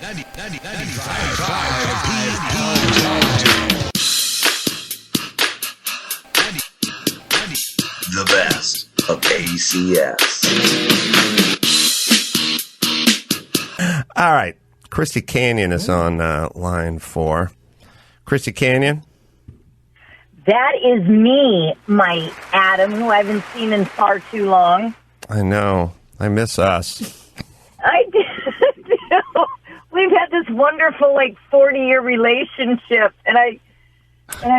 The best of ACS. All right. Christy Canyon is on line 4. Christy Canyon? That is me, my Adam, who I haven't seen in far too long. I know. I miss us. I do. We've had this wonderful, 40-year relationship, and I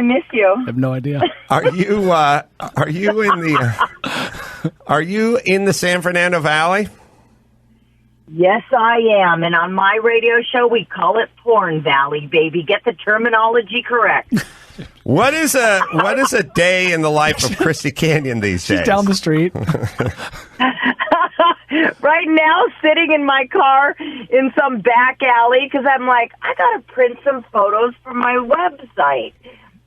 miss you. I have no idea. Are you in the San Fernando Valley? Yes, I am. And on my radio show, we call it Porn Valley, baby. Get the terminology correct. What is a day in the life of Christy Canyon these days? She's down the street. Right now, sitting in my car in some back alley, because I'm like, I got to print some photos for my website.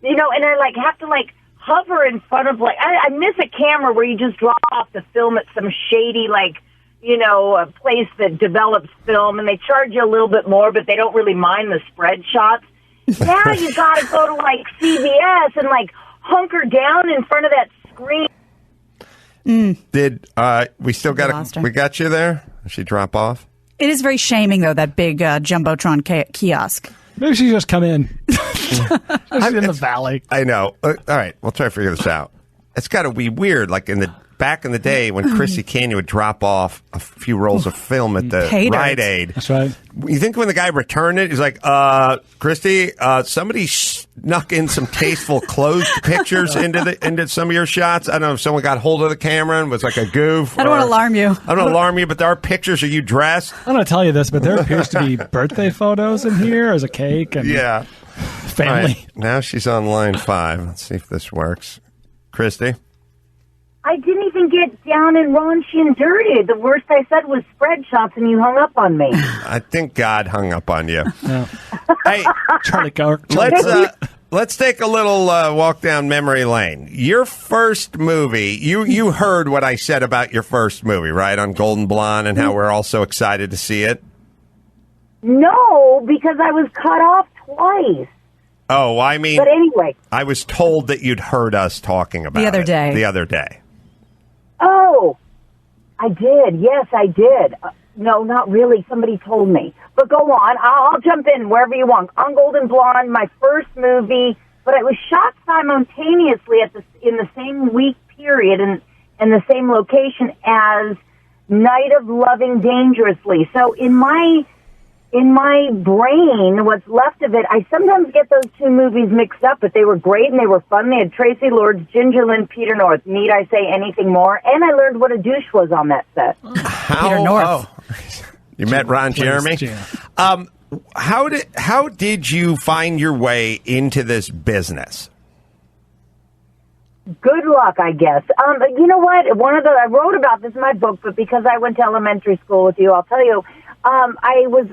And I have to hover in front of I miss a camera where you just draw off the film at some shady a place that develops film, and they charge you a little bit more, but they don't really mind the spread shots. Now you got to go to CVS and hunker down in front of that screen. Did we still got we got you there? Did she drop off? It is very shaming, though, that big Jumbotron kiosk. Maybe she just come in. She's in the valley. I know. All right, we'll try to figure this out. It's got to be weird, back in the day when Christy Canyon would drop off a few rolls of film at the Rite Aid. That's right. You think when the guy returned it, he's like, Christy, somebody snuck in some tasteful closed pictures into some of your shots. I don't know if someone got hold of the camera and was like a goof. I don't want to alarm you. I don't want to alarm you, but there are pictures of you dressed. I'm going to tell you this, but there appears to be birthday photos in here as a cake and family. Right, now she's on line 5. Let's see if this works. Christy? I didn't even get down and raunchy and dirty. The worst I said was spread shots, and you hung up on me. I think God hung up on you. Yeah. Hey, Charlie Kirk. Let's take a little walk down memory lane. Your first movie, you heard what I said about your first movie, right, on Golden Blonde, and how we're all so excited to see it? No, because I was cut off twice. Oh, I mean, but anyway, I was told that you'd heard us talking about the other day. Oh, I did. Yes, I did. No, not really. Somebody told me. But go on. I'll jump in wherever you want. On Golden Blonde, my first movie, but it was shot simultaneously in the same week period and the same location as Night of Loving Dangerously. So in my brain, what's left of it, I sometimes get those two movies mixed up, but they were great and they were fun. They had Tracy Lords, Ginger Lynn, Peter North. Need I say anything more? And I learned what a douche was on that set. Peter North. Oh. You met Ron Jeremy? How did you find your way into this business? Good luck, I guess. You know what? I wrote about this in my book, but because I went to elementary school with you, I'll tell you, I was,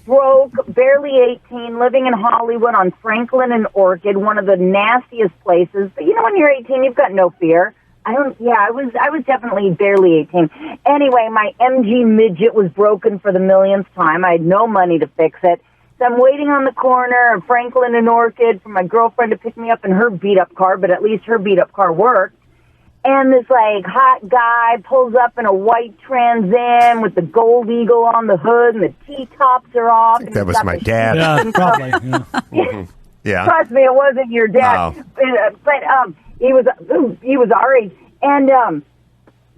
broke, barely 18, living in Hollywood on Franklin and Orchid, one of the nastiest places. But when you're 18, you've got no fear. I was definitely barely 18. Anyway, my MG midget was broken for the millionth time. I had no money to fix it. So I'm waiting on the corner of Franklin and Orchid for my girlfriend to pick me up in her beat-up car, but at least her beat-up car worked. And this, hot guy pulls up in a white Trans Am with the gold eagle on the hood, and the T-tops are off. I think that was my dad. Yeah, probably. Yeah. Mm-hmm. Yeah. Trust me, it wasn't your dad. Oh. But he was our age. And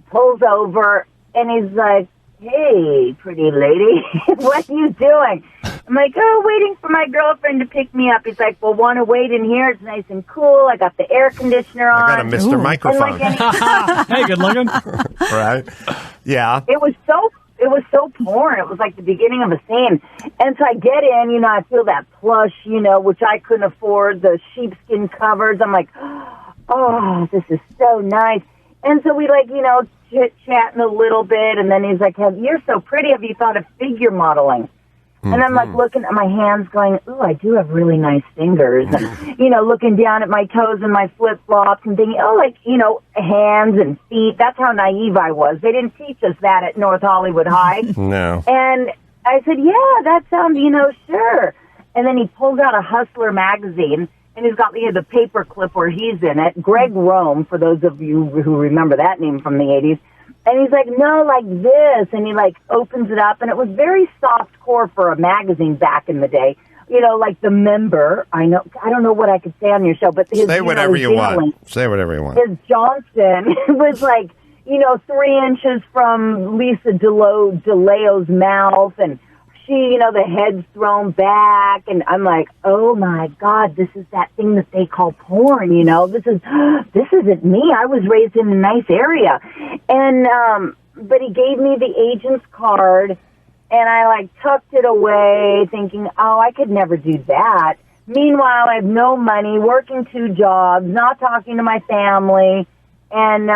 pulls over, and he's like, "Hey, pretty lady, what are you doing?" I'm like, "Oh, waiting for my girlfriend to pick me up." He's like, "Well, want to wait in here? It's nice and cool. I got the air conditioner on." I got a Mr. Microphone. Hey, good looking. Right? Yeah. It was so porn. It was like the beginning of a scene. And so I get in, I feel that plush, which I couldn't afford, the sheepskin covers. I'm like, oh, this is so nice. And so we chit-chatting a little bit, and then he's like, "You're so pretty. Have you thought of figure modeling?" And I'm looking at my hands going, "Ooh, I do have really nice fingers." And, looking down at my toes and my flip-flops and thinking, hands and feet. That's how naive I was. They didn't teach us that at North Hollywood High. No. And I said, yeah, that sounds, sure. And then he pulls out a Hustler magazine, and he's got the paper clip where he's in it. Greg Rome, for those of you who remember that name from the 80s. And he's like, no, like this. And he, opens it up. And it was very soft core for a magazine back in the day. Like The Member. I don't know what I could say on your show, but say whatever you want. Say whatever you want. His Johnson was 3 inches from Lisa DeLeo's mouth, and she, the head's thrown back, and I'm like, oh my God, this is that thing that they call porn, this isn't me. I was raised in a nice area. And, but he gave me the agent's card, and I tucked it away thinking, oh, I could never do that. Meanwhile, I have no money, working 2 jobs, not talking to my family. And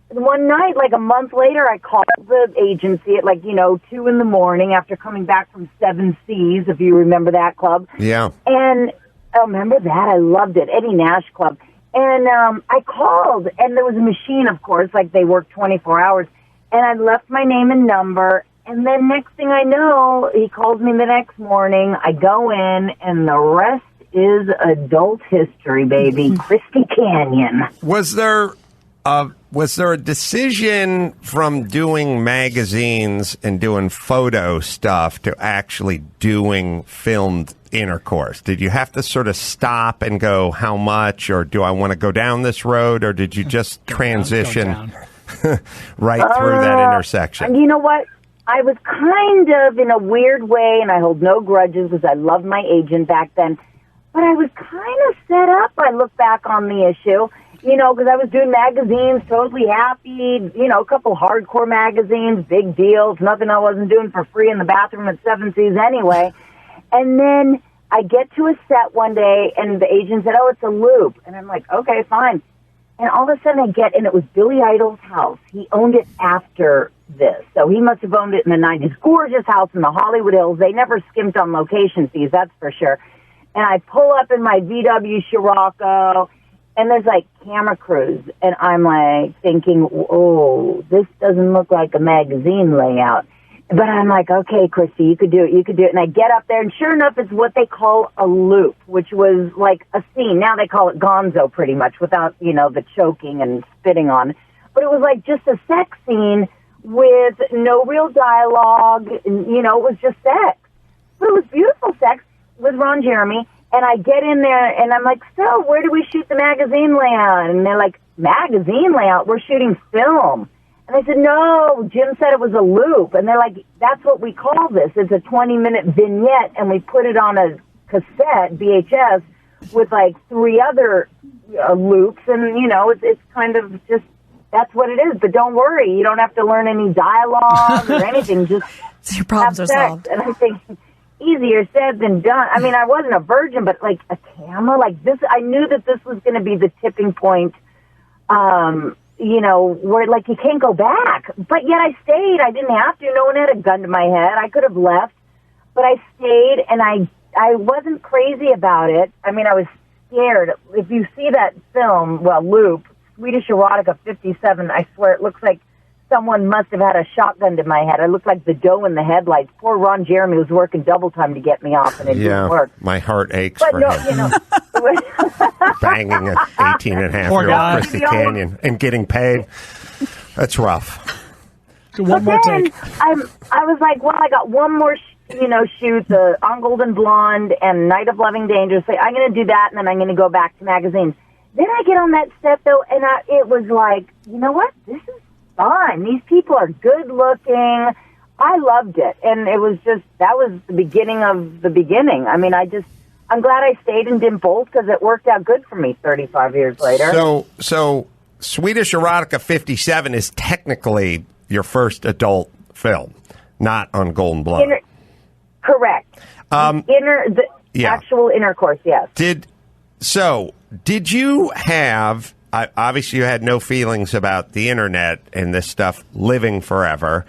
one night, a month later, I called the agency at 2 in the morning after coming back from 7 Seas, if you remember that club. Yeah. And remember that? I loved it. Eddie Nash Club. And I called, and there was a machine, of course, they work 24 hours. And I left my name and number. And then next thing I know, he calls me the next morning. I go in, and the rest is adult history, baby. Christy Canyon. Was there a decision from doing magazines and doing photo stuff to actually doing filmed intercourse? Did you have to sort of stop and go, how much, or do I want to go down this road, or did you just transition right through that intersection? You know what? I was kind of in a weird way, and I hold no grudges because I loved my agent back then, but I was kind of set up. I look back on the issue, because I was doing magazines, totally happy, a couple hardcore magazines, big deals, nothing I wasn't doing for free in the bathroom at 7 Seas anyway. And then I get to a set one day, and the agent said, oh, it's a loop. And I'm like, okay, fine. And all of a sudden and it was Billy Idol's house. He owned it after this. So he must have owned it in the 90s. Gorgeous house in the Hollywood Hills. They never skimped on location fees, that's for sure. And I pull up in my VW Scirocco, and there's camera crews. And I'm thinking, oh, this doesn't look like a magazine layout. But I'm like, okay, Christy, you could do it. And I get up there, and sure enough, it's what they call a loop, which was a scene. Now they call it gonzo pretty much without, the choking and spitting on. But it was just a sex scene with no real dialogue. And, it was just sex. But it was beautiful sex with Ron Jeremy. And I get in there, and I'm like, so where do we shoot the magazine layout? And they're like, magazine layout? We're shooting film. And I said, no, Jim said it was a loop. And they're like, that's what we call this. It's a 20-minute vignette, and we put it on a cassette, VHS, with 3 other loops. And, it's kind of just, that's what it is. But don't worry, you don't have to learn any dialogue or anything. Just your problems are solved. And I think easier said than done. I mean, I wasn't a virgin, but a camera like this, I knew that this was going to be the tipping point, where you can't go back. But yet I stayed. I didn't have to. No one had a gun to my head. I could have left, but I stayed, and I wasn't crazy about it. I mean, I was scared. If you see that film, Loop, Swedish Erotica 57, I swear it looks like someone must have had a shotgun to my head. I looked like the doe in the headlights. Poor Ron Jeremy was working double time to get me off, and it didn't work. My heart aches but for no, him. Banging an 18-and-a-half-year-old Christy Canyon and getting paid. That's rough. One more take. I was like, I got one more shoot, the On Golden Blonde and Night of Loving Danger. So I'm going to do that, and then I'm going to go back to magazines. Then I get on that set, though, and it was like, you know what? This is fun. These people are good looking. I loved it. And it was just, that was the beginning of the beginning. I mean, I'm glad I stayed and didn't bolt because it worked out good for me 35 years later. So Swedish Erotica 57 is technically your first adult film, not on Golden Blonde. Correct. Actual intercourse, yes. Did you have, obviously you had no feelings about the internet and this stuff living forever.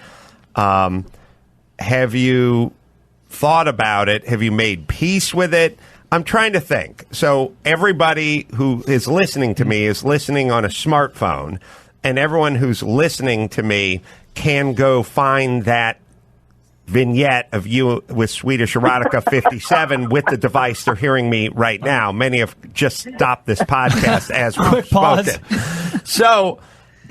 Have you thought about it? Have you made peace with it? I'm trying to think. So everybody who is listening to me is listening on a smartphone, and everyone who's listening to me can go find that vignette of you with Swedish Erotica 57 with the device they're hearing me right now. Many have just stopped this podcast as we've spoken. So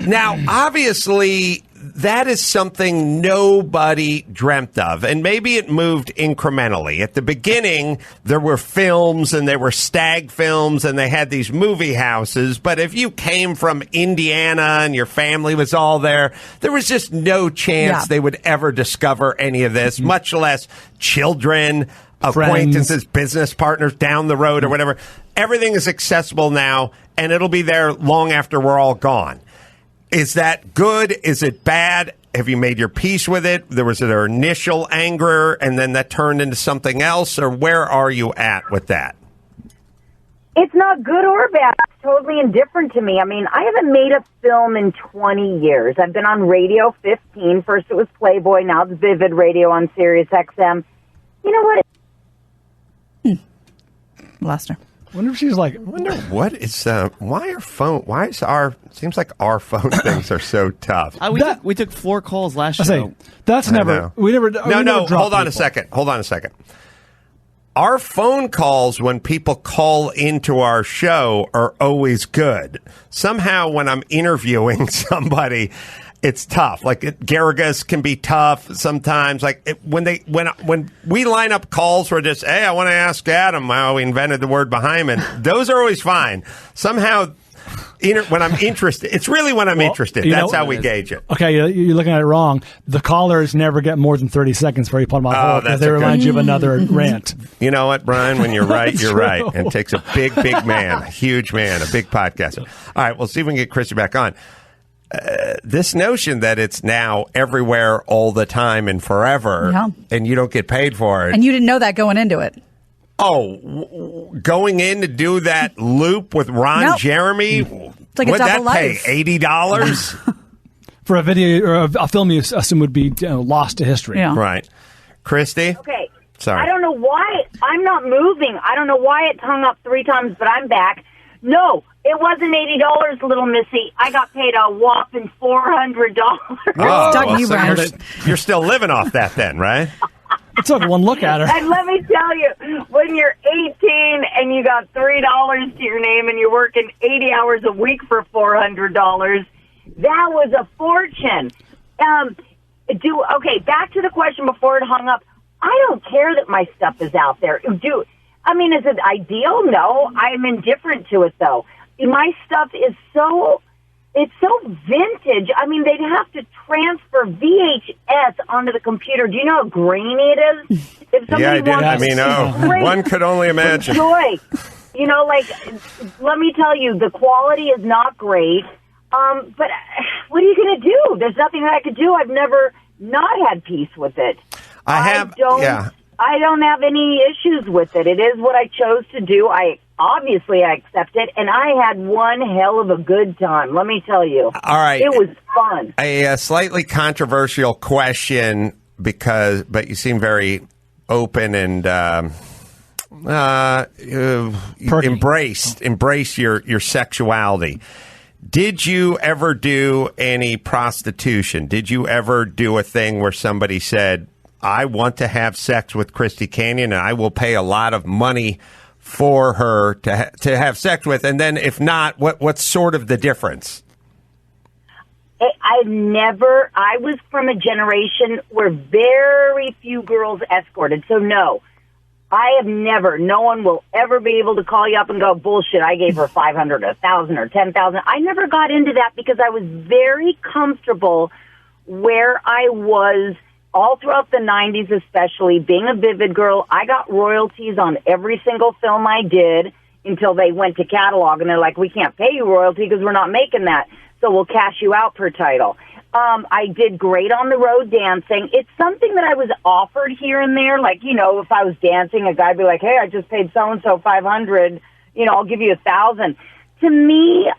now, obviously, that is something nobody dreamt of, and maybe it moved incrementally. At the beginning, there were films, and there were stag films, and they had these movie houses, but if you came from Indiana and your family was all there, there was just no chance they would ever discover any of this, much less children, acquaintances, business partners down the road or whatever. Everything is accessible now, and it'll be there long after we're all gone. Is that good? Is it bad? Have you made your peace with it? There was an initial anger, and then that turned into something else, or where are you at with that? It's not good or bad. It's totally indifferent to me. I mean, I haven't made a film in 20 years. I've been on Radio 15. First it was Playboy, now it's Vivid Radio on Sirius XM. You know what? Lost her. Wonder if she's like. I wonder what is seems like our phone things are so tough. We took 4 calls last show. That's never. We never. No. Hold on a second. Our phone calls when people call into our show are always good. Somehow, when I'm interviewing somebody, it's tough. Like Garrigus can be tough sometimes. Like when we line up calls for just, hey, I want to ask Adam how we invented the word hymen. Those are always fine. Somehow, when I'm interested, it's really when I'm interested. That's how we gauge it. Okay, you're looking at it wrong. The callers never get more than 30 seconds before you put them on hold because they remind you of another rant. You know what, Brian? When you're right, you're right. And it takes a big man, a huge man, a big podcaster. All right, we'll see if we can get Christy back on. This notion that it's now everywhere all the time and forever, and you don't get paid for it. And you didn't know that going into it. Oh, going in to do that loop with Ron Jeremy, it's like would a that double life. pay $80? For a video or a film you assume would be lost to history. Yeah. Right. Christy? Okay. Sorry. I don't know why. I'm not moving. I don't know why it's hung up 3 times, but I'm back. No, it wasn't $80, little missy. I got paid a whopping $400. You're still living off that then, right? It took one look at her. And let me tell you, when you're 18 and you got $3 to your name and you're working 80 hours a week for $400, that was a fortune. Okay, back to the question before it hung up. I don't care that my stuff is out there. Is it ideal? No, I'm indifferent to it, though. My stuff is it's so vintage. I mean, they'd have to transfer VHS onto the computer. Do you know how grainy it is? If I did. One could only imagine. Joy. Let me tell you, the quality is not great. But what are you going to do? There's nothing that I could do. I've never not had peace with it. I don't have any issues with it. It is what I chose to do. I accept it, and I had one hell of a good time. Let me tell you. All right, it was fun. A slightly controversial question, but you seem very open and embrace your sexuality. Did you ever do any prostitution? Did you ever do a thing where somebody said, I want to have sex with Christy Canyon, and I will pay a lot of money for her to have sex with? And then if not, what's sort of the difference? I was from a generation where very few girls escorted. So no, I have never, no one will ever be able to call you up and go, bullshit, I gave her 500, 1,000 or 10,000. I never got into that because I was very comfortable where I was. All throughout the 90s, especially, being a Vivid girl, I got royalties on every single film I did until they went to catalog, and they're like, we can't pay you royalty because we're not making that, so we'll cash you out per title. I did great on the road dancing. It's something that I was offered here and there. Like, if I was dancing, a guy'd be like, hey, I just paid so-and-so 500, I'll give you 1,000. To me,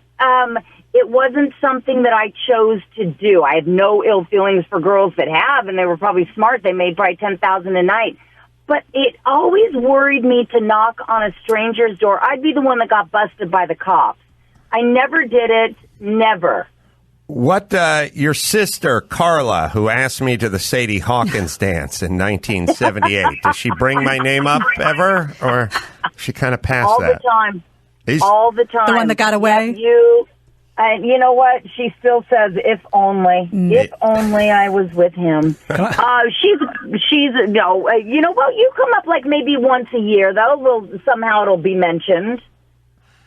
it wasn't something that I chose to do. I have no ill feelings for girls that have, and they were probably smart. They made probably $10,000 a night. But it always worried me to knock on a stranger's door. I'd be the one that got busted by the cops. I never did it, never. What, your sister, Carolla, who asked me to the Sadie Hawkins dance in 1978, does she bring my name up ever? Or she kind of passed all that? The time. He's, all the time. The one that got away? You know what? She still says, if only. If only I was with him. She's no, you know what? You come up like maybe once a year. Somehow it'll be mentioned.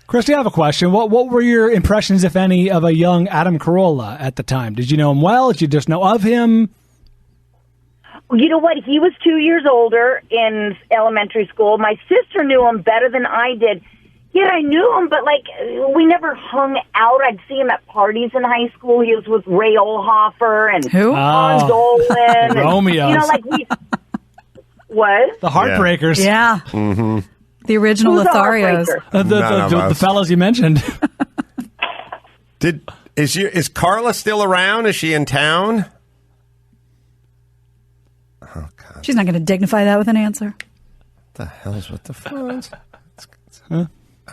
Christy, I have a question. What were your impressions, if any, of a young Adam Carolla at the time? Did you know him well? Did you just know of him? You know what? He was 2 years older in elementary school. My sister knew him better than I did. Yeah, I knew him, but, like, we never hung out. I'd see him at parties in high school. He was with Ray Olhofer and Hans Dolan. Romeos. You know, like, what? The Heartbreakers. Yeah. Mm-hmm. The original Lotharios. The fellows you mentioned. Is Carolla still around? Is she in town? Oh, God. She's not going to dignify that with an answer. What the hell's with the phones? All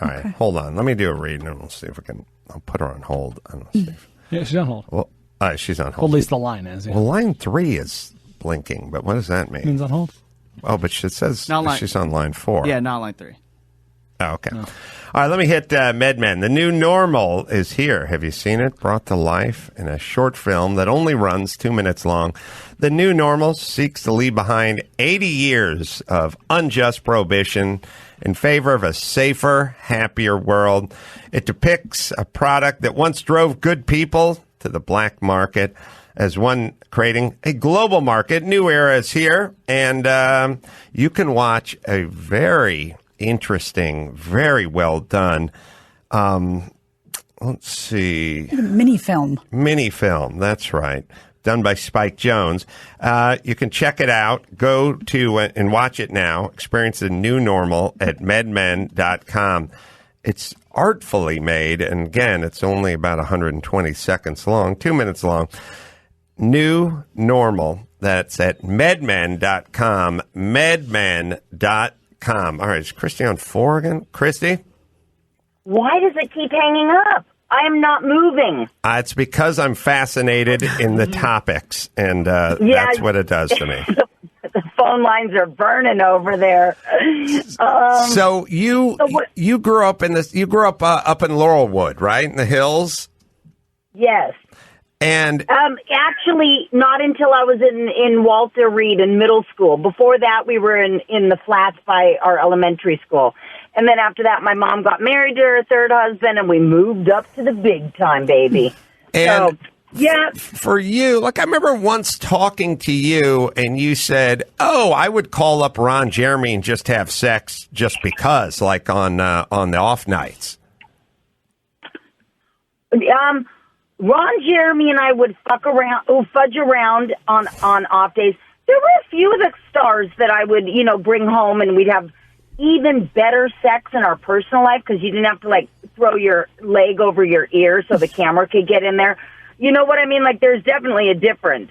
right, hold on. Let me do a read, and we'll see if we can. I'll put her on hold. Yeah, she's on hold. Well, she's on hold. Well, at least the line is. Yeah. Well, line 3 is blinking, but what does that mean? It means on hold. Oh, but it says she's on line 4. Yeah, not line 3. Oh, okay. No. All right, let me hit MedMen. The new normal is here. Have you seen it? Brought to life in a short film that only runs 2 minutes long. The new normal seeks to leave behind 80 years of unjust prohibition in favor of a safer, happier world. It depicts a product that once drove good people to the black market as one creating a global market. New era is here, and you can watch a very interesting, very well done, let's see. Mini film, that's right. Done by Spike Jonze. You can check it out. Go to and watch it now. Experience the new normal at medmen.com. It's artfully made, and again, it's only about 120 seconds long, 2 minutes long. New normal. That's at medmen.com. Medmen.com. All right, is Christy on 4 again? Christy? Why does it keep hanging up? I am not moving. It's because I'm fascinated in the topics, and that's what it does to me. The phone lines are burning over there. So you grew up in this. You grew up up in Laurelwood, right, in the hills? Yes. And actually, not until I was in Walter Reed in middle school. Before that, we were in the flats by our elementary school. And then after that, my mom got married to her third husband, and we moved up to the big time, baby. And so, yeah. For you, like I remember once talking to you, and you said, "Oh, I would call up Ron Jeremy and just have sex just because, like on the off nights." Ron Jeremy and I would fudge around on off days. There were a few of the stars that I would, bring home, and we'd have even better sex in our personal life because you didn't have to, like, throw your leg over your ear so the camera could get in there. You know what I mean? Like, there's definitely a difference.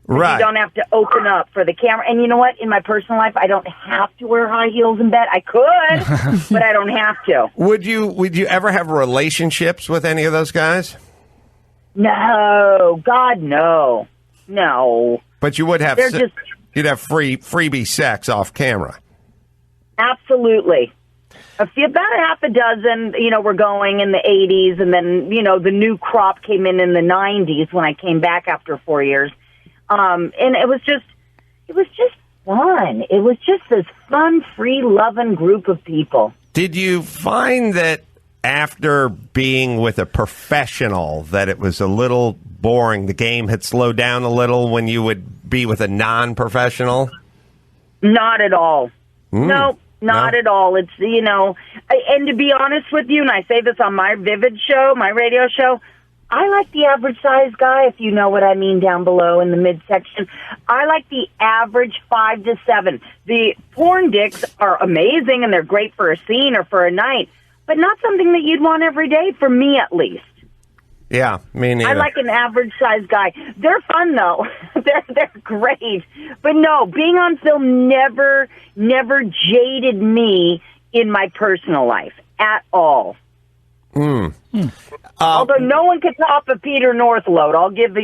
Right. You don't have to open up for the camera. And you know what? In my personal life, I don't have to wear high heels in bed. I could, but I don't have to. Would you ever have relationships with any of those guys? No. God, no. No. But you would have you'd have freebie sex off camera. Absolutely. About a half a dozen, were going in the 80s, and then, the new crop came in the 90s when I came back after 4 years. And it was just fun. It was just this fun, free, loving group of people. Did you find that after being with a professional that it was a little boring? The game had slowed down a little when you would be with a non-professional? Not at all. No, not at all. It's, and to be honest with you, and I say this on my Vivid show, my radio show, I like the average size guy, if you know what I mean, down below in the midsection. I like the average 5 to 7. The porn dicks are amazing, and they're great for a scene or for a night, but not something that you'd want every day, for me at least. Yeah, me neither. I like an average-sized guy. They're fun, though. They're great. But no, being on film never jaded me in my personal life at all. Although no one could top a Peter Northload. I'll give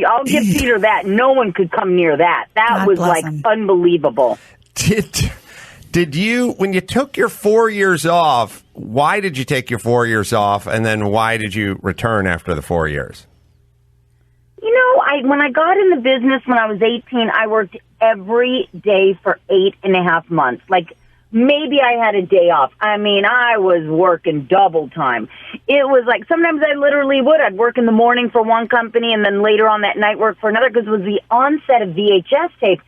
Peter that. No one could come near that. That God was bless like him. unbelievable. Did you, when you took your 4 years off, why did you take your 4 years off, and then why did you return after the 4 years? You know, when I got in the business when I was 18, I worked every day for 8.5 months. Like, maybe I had a day off. I mean, I was working double time. It was like, sometimes I literally would. I'd work in the morning for one company and then later on that night work for another, because it was the onset of VHS tape.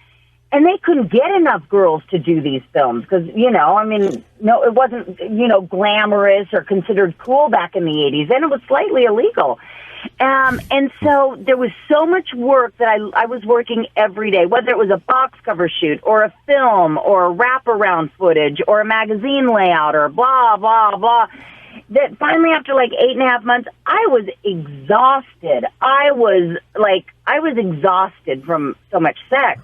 And they couldn't get enough girls to do these films because, you know, I mean, no, it wasn't, you know, glamorous or considered cool back in the 80s, and it was slightly illegal. And so there was so much work that I was working every day, whether it was a box cover shoot or a film or a wraparound footage or a magazine layout or blah, blah, blah, that finally after like 8.5 months, I was exhausted. I was exhausted from so much sex.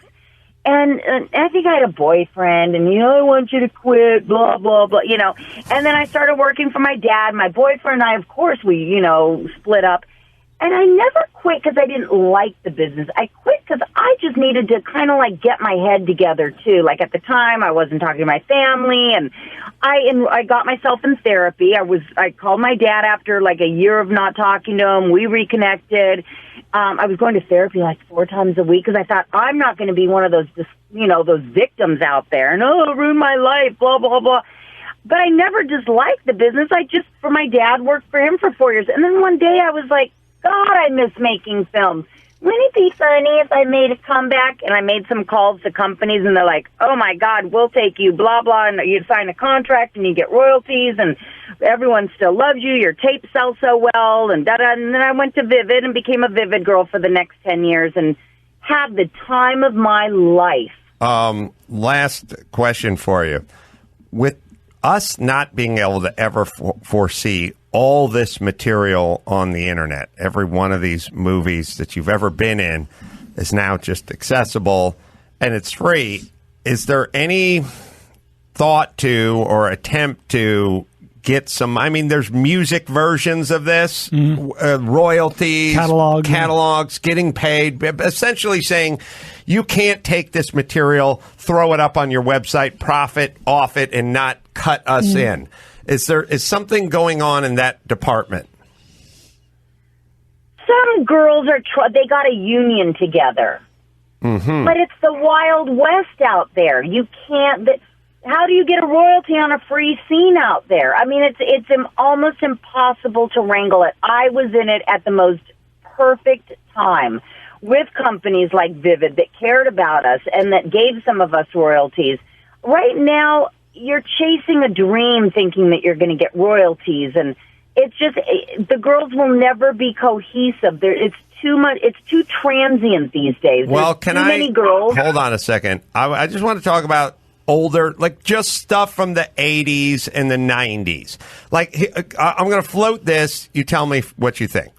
And I think I had a boyfriend, and, you know, I want you to quit, blah, blah, blah, you know. And then I started working for my dad. My boyfriend and I, of course, we, you know, split up. And I never quit because I didn't like the business. I quit because I just needed to kind of, like, get my head together, too. Like, at the time, I wasn't talking to my family, and I got myself in therapy. I called my dad after, like, a year of not talking to him. We reconnected. I was going to therapy like 4 times a week because I thought, I'm not going to be one of those, you know, those victims out there. And, oh, ruin my life, blah, blah, blah. But I never disliked the business. I just, for my dad, worked for him for 4 years. And then one day I was like, God, I miss making films. Wouldn't it be funny if I made a comeback? And I made some calls to companies, and they're like, oh, my God, we'll take you, blah, blah, and you sign a contract, and you get royalties, and everyone still loves you, your tape sells so well, and da-da. And then I went to Vivid and became a Vivid girl for the next 10 years and had the time of my life. Last question for you. With us not being able to ever foresee all this material on the internet, every one of these movies that you've ever been in is now just accessible and it's free. Is there any thought to or attempt to get some, I mean, there's music versions of this, royalties, catalogs, getting paid, essentially saying you can't take this material, throw it up on your website, profit off it, and not cut us in. Is something going on in that department? Some girls they got a union together. Mm-hmm. But it's the Wild West out there. You can't... How do you get a royalty on a free scene out there? I mean, it's almost impossible to wrangle it. I was in it at the most perfect time with companies like Vivid that cared about us and that gave some of us royalties. Right now, you're chasing a dream thinking that you're going to get royalties, and it's just the girls will never be cohesive. It's too much. It's too transient these days. Well, There's too many girls. Hold on a second? I just want to talk about older, like just stuff from the 80s and the 90s. Like, I'm going to float this. You tell me what you think.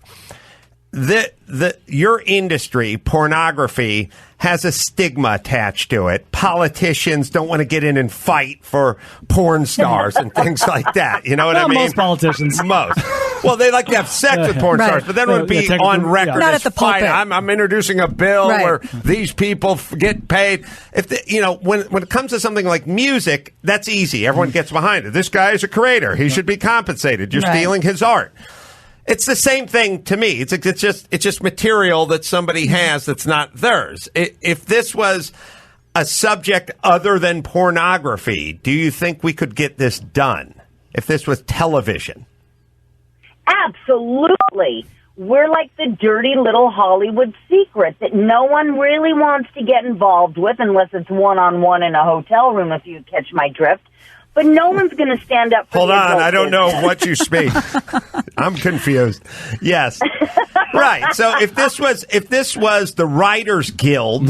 Your industry, pornography, has a stigma attached to it. Politicians don't want to get in and fight for porn stars and things like that. You know what I mean? Most politicians. Most. Well, they like to have sex with porn stars, but then it would be on record. Not as at the pulpit. I'm introducing a bill where these people get paid. When it comes to something like music, that's easy. Everyone gets behind it. This guy is a creator. He should be compensated. You're stealing his art. It's the same thing to me. It's just material that somebody has that's not theirs. If this was a subject other than pornography, do you think we could get this done? If this was television? Absolutely. We're like the dirty little Hollywood secret that no one really wants to get involved with unless it's one-on-one in a hotel room, if you catch my drift. But no one's going to stand up for Hold the on, adult I don't know business. what you speak. I'm confused. Yes. Right. So if this was the Writers Guild,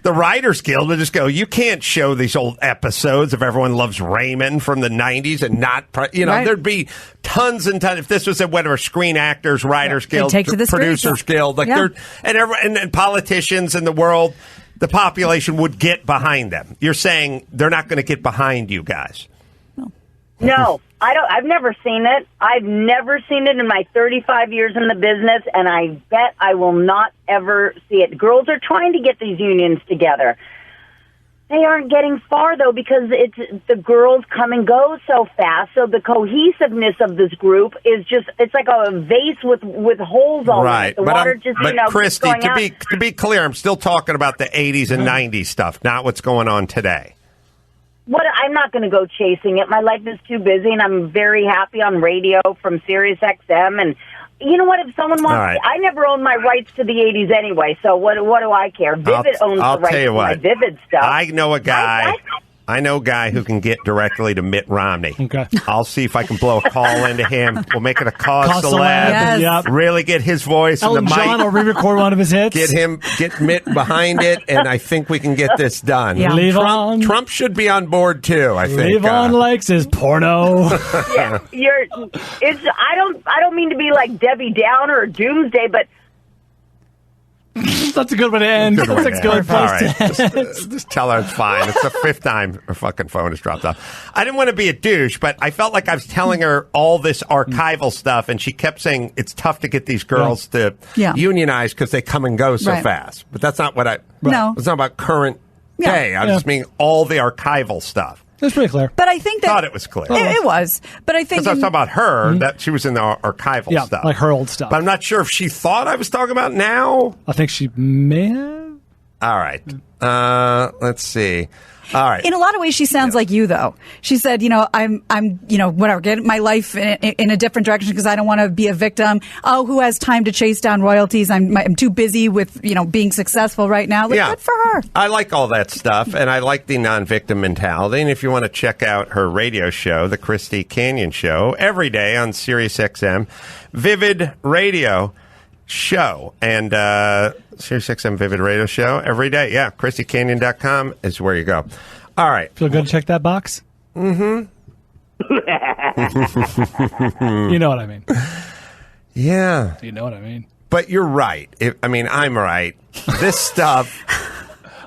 the Writers Guild would just go, you can't show these old episodes of Everyone Loves Raymond from the 90s and not, there'd be tons and tons. If this was a Screen Actors, Writers Guild, take to the Producers Guild, and politicians in the world, the population would get behind them. You're saying they're not going to get behind you guys. No, I've never seen it. I've never seen it in my 35 years in the business, and I bet I will not ever see it. Girls are trying to get these unions together. They aren't getting far, though, because the girls come and go so fast. So the cohesiveness of this group is it's like a vase with holes all in it. The water just, but Christy, to be clear, I'm still talking about the 80s and 90s stuff, not what's going on today. I'm not going to go chasing it. My life is too busy, and I'm very happy on radio from Sirius XM. And you know what? If someone wants, I never owned my rights to the 80s anyway. So what do I care? Vivid owns the rights to my Vivid stuff. I know a guy. I know a guy who can get directly to Mitt Romney. Okay. I'll see if I can blow a call into him. We'll make it a cause celeb. Yes. Yep. Really get his voice in the mic. John will re-record one of his hits. Get Mitt behind it, and I think we can get this done. Yeah. Trump should be on board too. I think. Levon likes his porno. Yeah, I don't mean to be like Debbie Downer or Doomsday, but That's a good way to end. That's a good place to end. Just tell her it's fine. It's the fifth time her fucking phone has dropped off. I didn't want to be a douche, but I felt like I was telling her all this archival stuff, and she kept saying it's tough to get these girls to unionize because they come and go so fast. But that's not what No. It's not about current day. I just mean all the archival stuff. That's pretty clear. But I think that thought it was clear. It was. But I think because I was talking about her, that she was in the archival stuff. Like her old stuff. But I'm not sure if she thought I was talking about now. I think she may have. All right. Let's see. All right. in a lot of ways, she sounds like you, though. She said, I'm whatever, get my life in a different direction because I don't want to be a victim. Oh, who has time to chase down royalties? I'm too busy with, being successful right now. Good for her. I like all that stuff, and I like the non-victim mentality. And if you want to check out her radio show, the Christy Canyon Show, every day on Sirius XM, Vivid Radio Show, and Sirius XM Vivid Radio Show every day. Yeah, ChristyCanyon.com is where you go. All right. Feel good to check that box? Mm-hmm. You know what I mean. Yeah. You know what I mean. But you're right. I'm right. This stuff...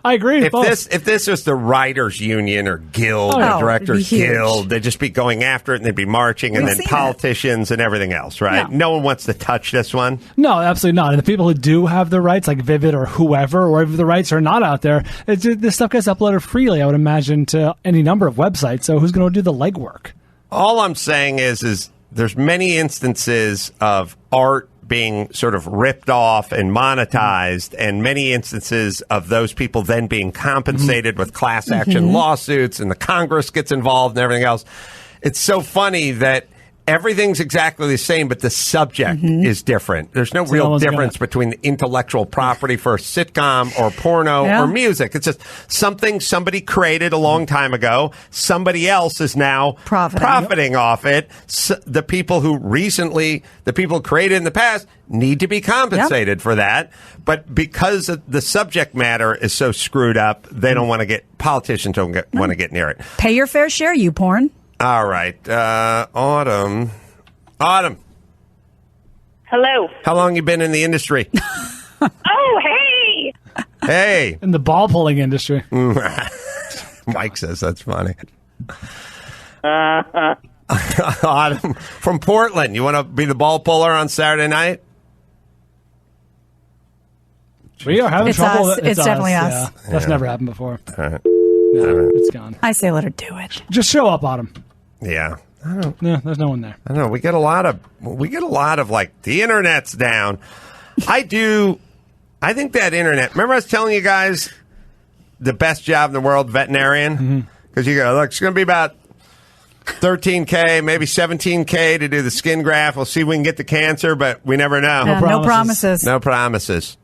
I agree. If this was the writers' union or guild or directors' guild, they'd just be going after it and they'd be marching, and then politicians and everything else, right? Yeah. No one wants to touch this one. No, absolutely not. And the people who do have the rights, like Vivid or whoever, or if the rights are not out there, this stuff gets uploaded freely, I would imagine, to any number of websites. So who's going to do the legwork? All I'm saying is there's many instances of art being sort of ripped off and monetized, and many instances of those people then being compensated with class action lawsuits, and the Congress gets involved and everything else. It's so funny that everything's exactly the same, but the subject is different. There's no real difference between the intellectual property for a sitcom or porno or music. It's just something somebody created a long time ago. Somebody else is now profiting off it. So the people who created in the past need to be compensated for that. But because the subject matter is so screwed up, they don't want to politicians don't want to get near it. Pay your fair share, you porn. All right. Autumn. Hello. How long you been in the industry? Oh, hey. Hey. In the ball pulling industry. Mike says that's funny. Autumn from Portland. You want to be the ball puller on Saturday night? We are having trouble. It's definitely us. Yeah. That's never happened before. All right. No, it's gone. I say let her do it. Just show up, Autumn. Yeah. No, there's no one there. I don't know. We get a lot of like the internet's down. I think that internet. Remember I was telling you guys the best job in the world, veterinarian? Because you go, look, it's going to be about $13K, maybe $17K to do the skin graft. We'll see if we can get the cancer, but we never know. No promises. No promises.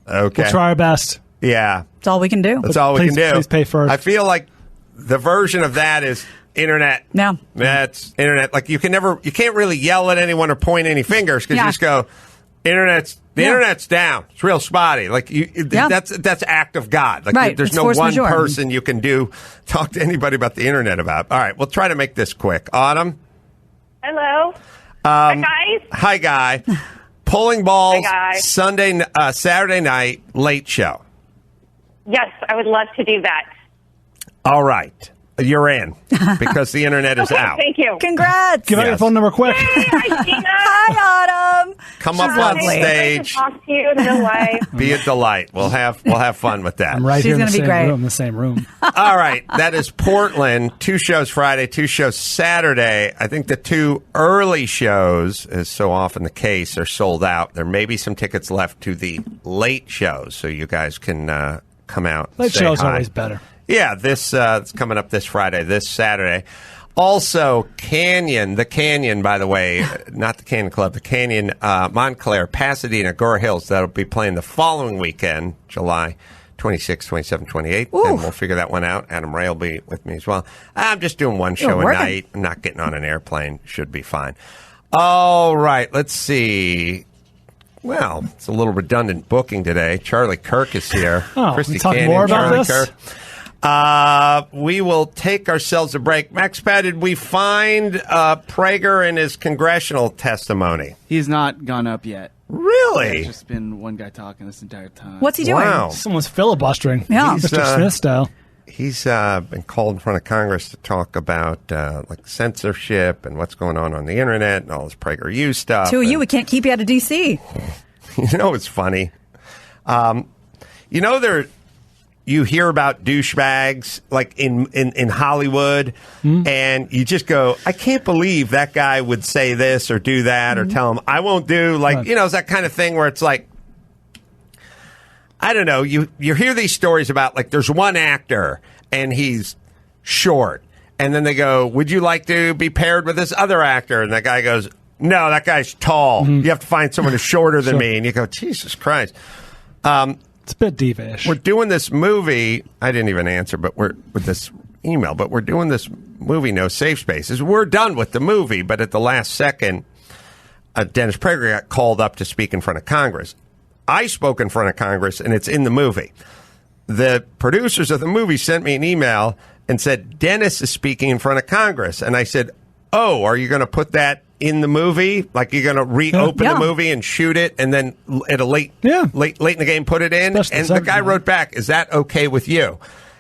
Okay. We'll try our best. Yeah. That's all we can do. That's all we can do. Please pay first. I feel like the version of that is internet. No. That's internet. Like you can't really yell at anyone or point any fingers because you just go, the internet's down. It's real spotty. Like that's act of God. Like there's no one person you can talk to anybody about the internet about. All right, we'll try to make this quick. Autumn. Hello. Hi, guys. Hi, Guy. Pulling balls Saturday night late show. Yes, I would love to do that. All right. You're in because the internet is out. Thank you. Congrats. Give out your phone number quick. Hi, Tina. Hi, Autumn. Come up on Nice stage. to talk to you in real life. Be a delight. We'll have fun with that. I'm right here in She's the gonna be same great. room. The same room. All right, that is Portland. 2 shows Friday, 2 shows Saturday. I think the 2 early shows, as so often the case, are sold out. There may be some tickets left to the late shows, so you guys can come out. And Late say show's hi. always better. Yeah, this it's coming up this Friday, this Saturday. Also, the Canyon, by the way, not the Canyon Club, the Canyon, Montclair, Pasadena, Gore Hills. That'll be playing the following weekend, July 26, 27, 28. And we'll figure that one out. Adam Ray will be with me as well. I'm just doing one show a night. I'm not getting on an airplane. Should be fine. All right, let's see. Well, it's a little redundant booking today. Charlie Kirk is here. Oh, Christy we talk Canyon, more about Charlie this? Kirk. We will take ourselves a break. Max Pat, did we find Prager in his congressional testimony? He's not gone up yet. Really? There's just been one guy talking this entire time. What's he doing? Wow. Someone's filibustering. Yeah. He's, Mr. Smith style. He's been called in front of Congress to talk about like censorship and what's going on the internet and all this PragerU stuff. Two of you, we can't keep you out of D.C. You know, it's funny. You hear about douchebags like in Hollywood, and you just go, I can't believe that guy would say this or do that or tell him I won't do it's that kind of thing where it's like, I don't know. You hear these stories about like there's one actor and he's short, and then they go, would you like to be paired with this other actor? And that guy goes, no, that guy's tall. You have to find someone who's shorter than me. And you go, Jesus Christ. It's a bit diva-ish. We're doing this movie. I didn't even answer, but we're with this email. But we're doing this movie, No Safe Spaces. We're done with the movie, but at the last second, Dennis Prager got called up to speak in front of Congress. I spoke in front of Congress, and it's in the movie. The producers of the movie sent me an email and said, Dennis is speaking in front of Congress. And I said, oh, are you going to put that in the movie? Like you're going to reopen the movie and shoot it and then at a late in the game put it in? Especially and the guy wrote back, is that okay with you?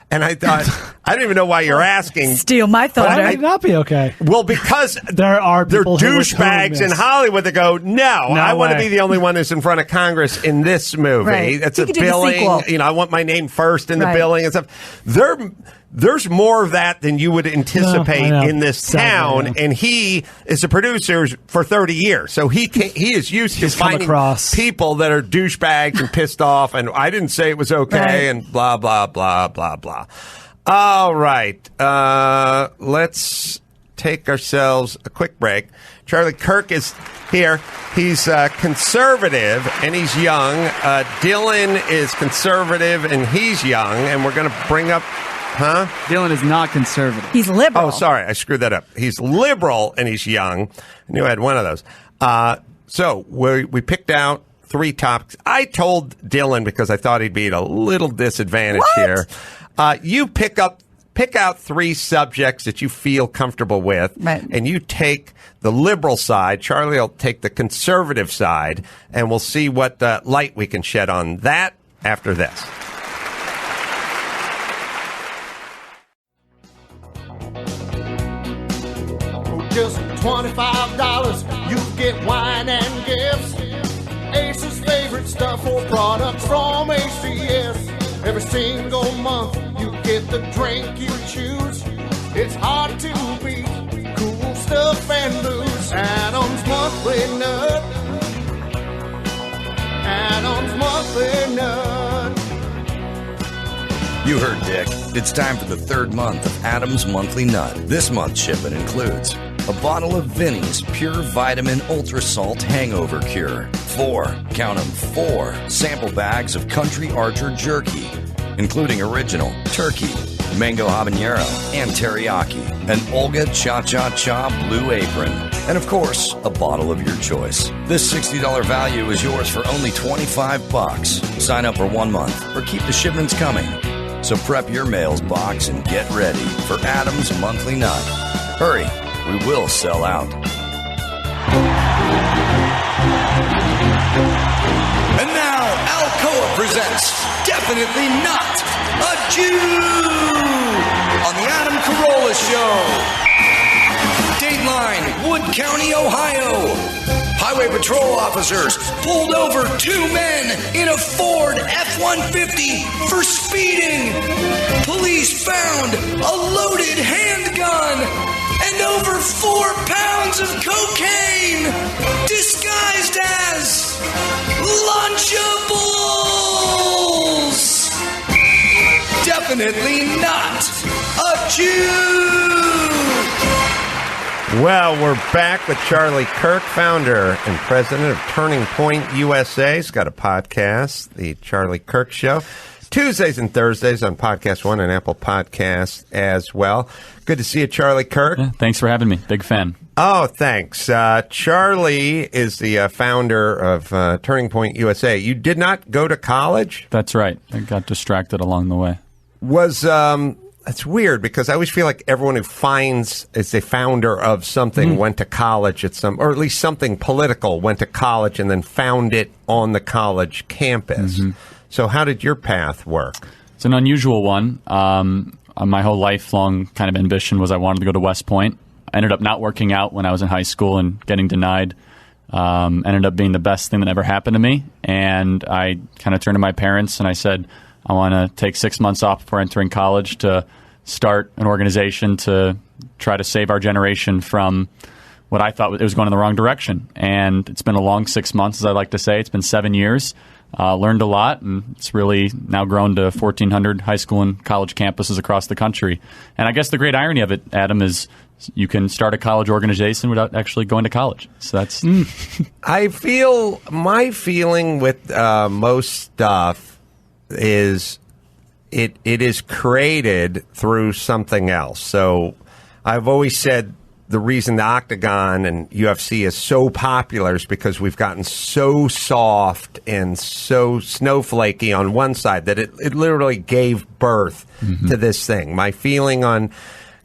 And I thought, I don't even know why you're asking. Steal my thunder. Why might not be okay? Well, because there are people douchebags in Hollywood that go, no, I want to be the only one who's in front of Congress in this movie. Right. It's You a could do the billing. sequel. I want my name first in the billing and stuff. There's more of that than you would anticipate in this town, and he is a producer for 30 years, so he is used to finding people that are douchebags and pissed off, and I didn't say it was okay, and blah, blah, blah, blah, blah. All right, let's take ourselves a quick break. Charlie Kirk is here. He's conservative, and he's young. Dylan is conservative, and he's young, and we're going to bring up... Huh? Dylan is not conservative. He's liberal. Oh, sorry. I screwed that up. He's liberal and he's young. I knew I had one of those. So we picked out 3 topics. I told Dylan, because I thought he'd be at a little disadvantage here. You pick out 3 subjects that you feel comfortable with, and you take the liberal side. Charlie will take the conservative side, and we'll see what light we can shed on that after this. Just $25, you get wine and gifts. Ace's favorite stuff or products from ACS. Every single month, you get the drink you choose. It's hard to beat cool stuff and booze. Adam's Monthly Nut. Adam's Monthly Nut. You heard Dick. It's time for the 3rd month of Adam's Monthly Nut. This month's shipment includes a bottle of Vinnie's Pure Vitamin Ultra Salt Hangover Cure. 4 sample bags of Country Archer Jerky, including original, turkey, mango habanero, and teriyaki. An Olga Cha-Cha-Cha Blue Apron. And of course, a bottle of your choice. This $60 value is yours for only $25. Sign up for 1 month or keep the shipments coming. So prep your mail's box and get ready for Adam's Monthly Nut. Hurry, we will sell out. And now, Alcoa presents Definitely Not a Jew on the Adam Carolla Show. Dateline, Wood County, Ohio. Highway patrol officers pulled over 2 men in a Ford F-150 for speeding. Police found a loaded handgun and over 4 pounds of cocaine disguised as Lunchables. Definitely not a Jew. Well, we're back with Charlie Kirk, founder and president of Turning Point USA. He's got a podcast, The Charlie Kirk Show, Tuesdays and Thursdays on Podcast One and Apple Podcasts as well. Good to see you, Charlie Kirk. Yeah, thanks for having me. Big fan. Oh, thanks. Charlie is the founder of Turning Point USA. You did not go to college? That's right. I got distracted along the way. It's weird because I always feel like everyone who is a founder of something went to college or at least something political, went to college and then found it on the college campus. So how did your path work? It's an unusual one. My whole lifelong kind of ambition was I wanted to go to West Point. I ended up not working out when I was in high school and getting denied. Ended up being the best thing that ever happened to me. And I kind of turned to my parents and I said, I want to take 6 months off before entering college to start an organization to try to save our generation from what I thought it was going in the wrong direction. And it's been a long 6 months, as I like to say. It's been 7 years. Learned a lot, and it's really now grown to 1,400 high school and college campuses across the country. And I guess the great irony of it, Adam, is you can start a college organization without actually going to college. So that's... I feel my feeling with most stuff is it is created through something else. So I've always said the reason the Octagon and UFC is so popular is because we've gotten so soft and so snowflakey on one side that it literally gave birth to this thing. My feeling on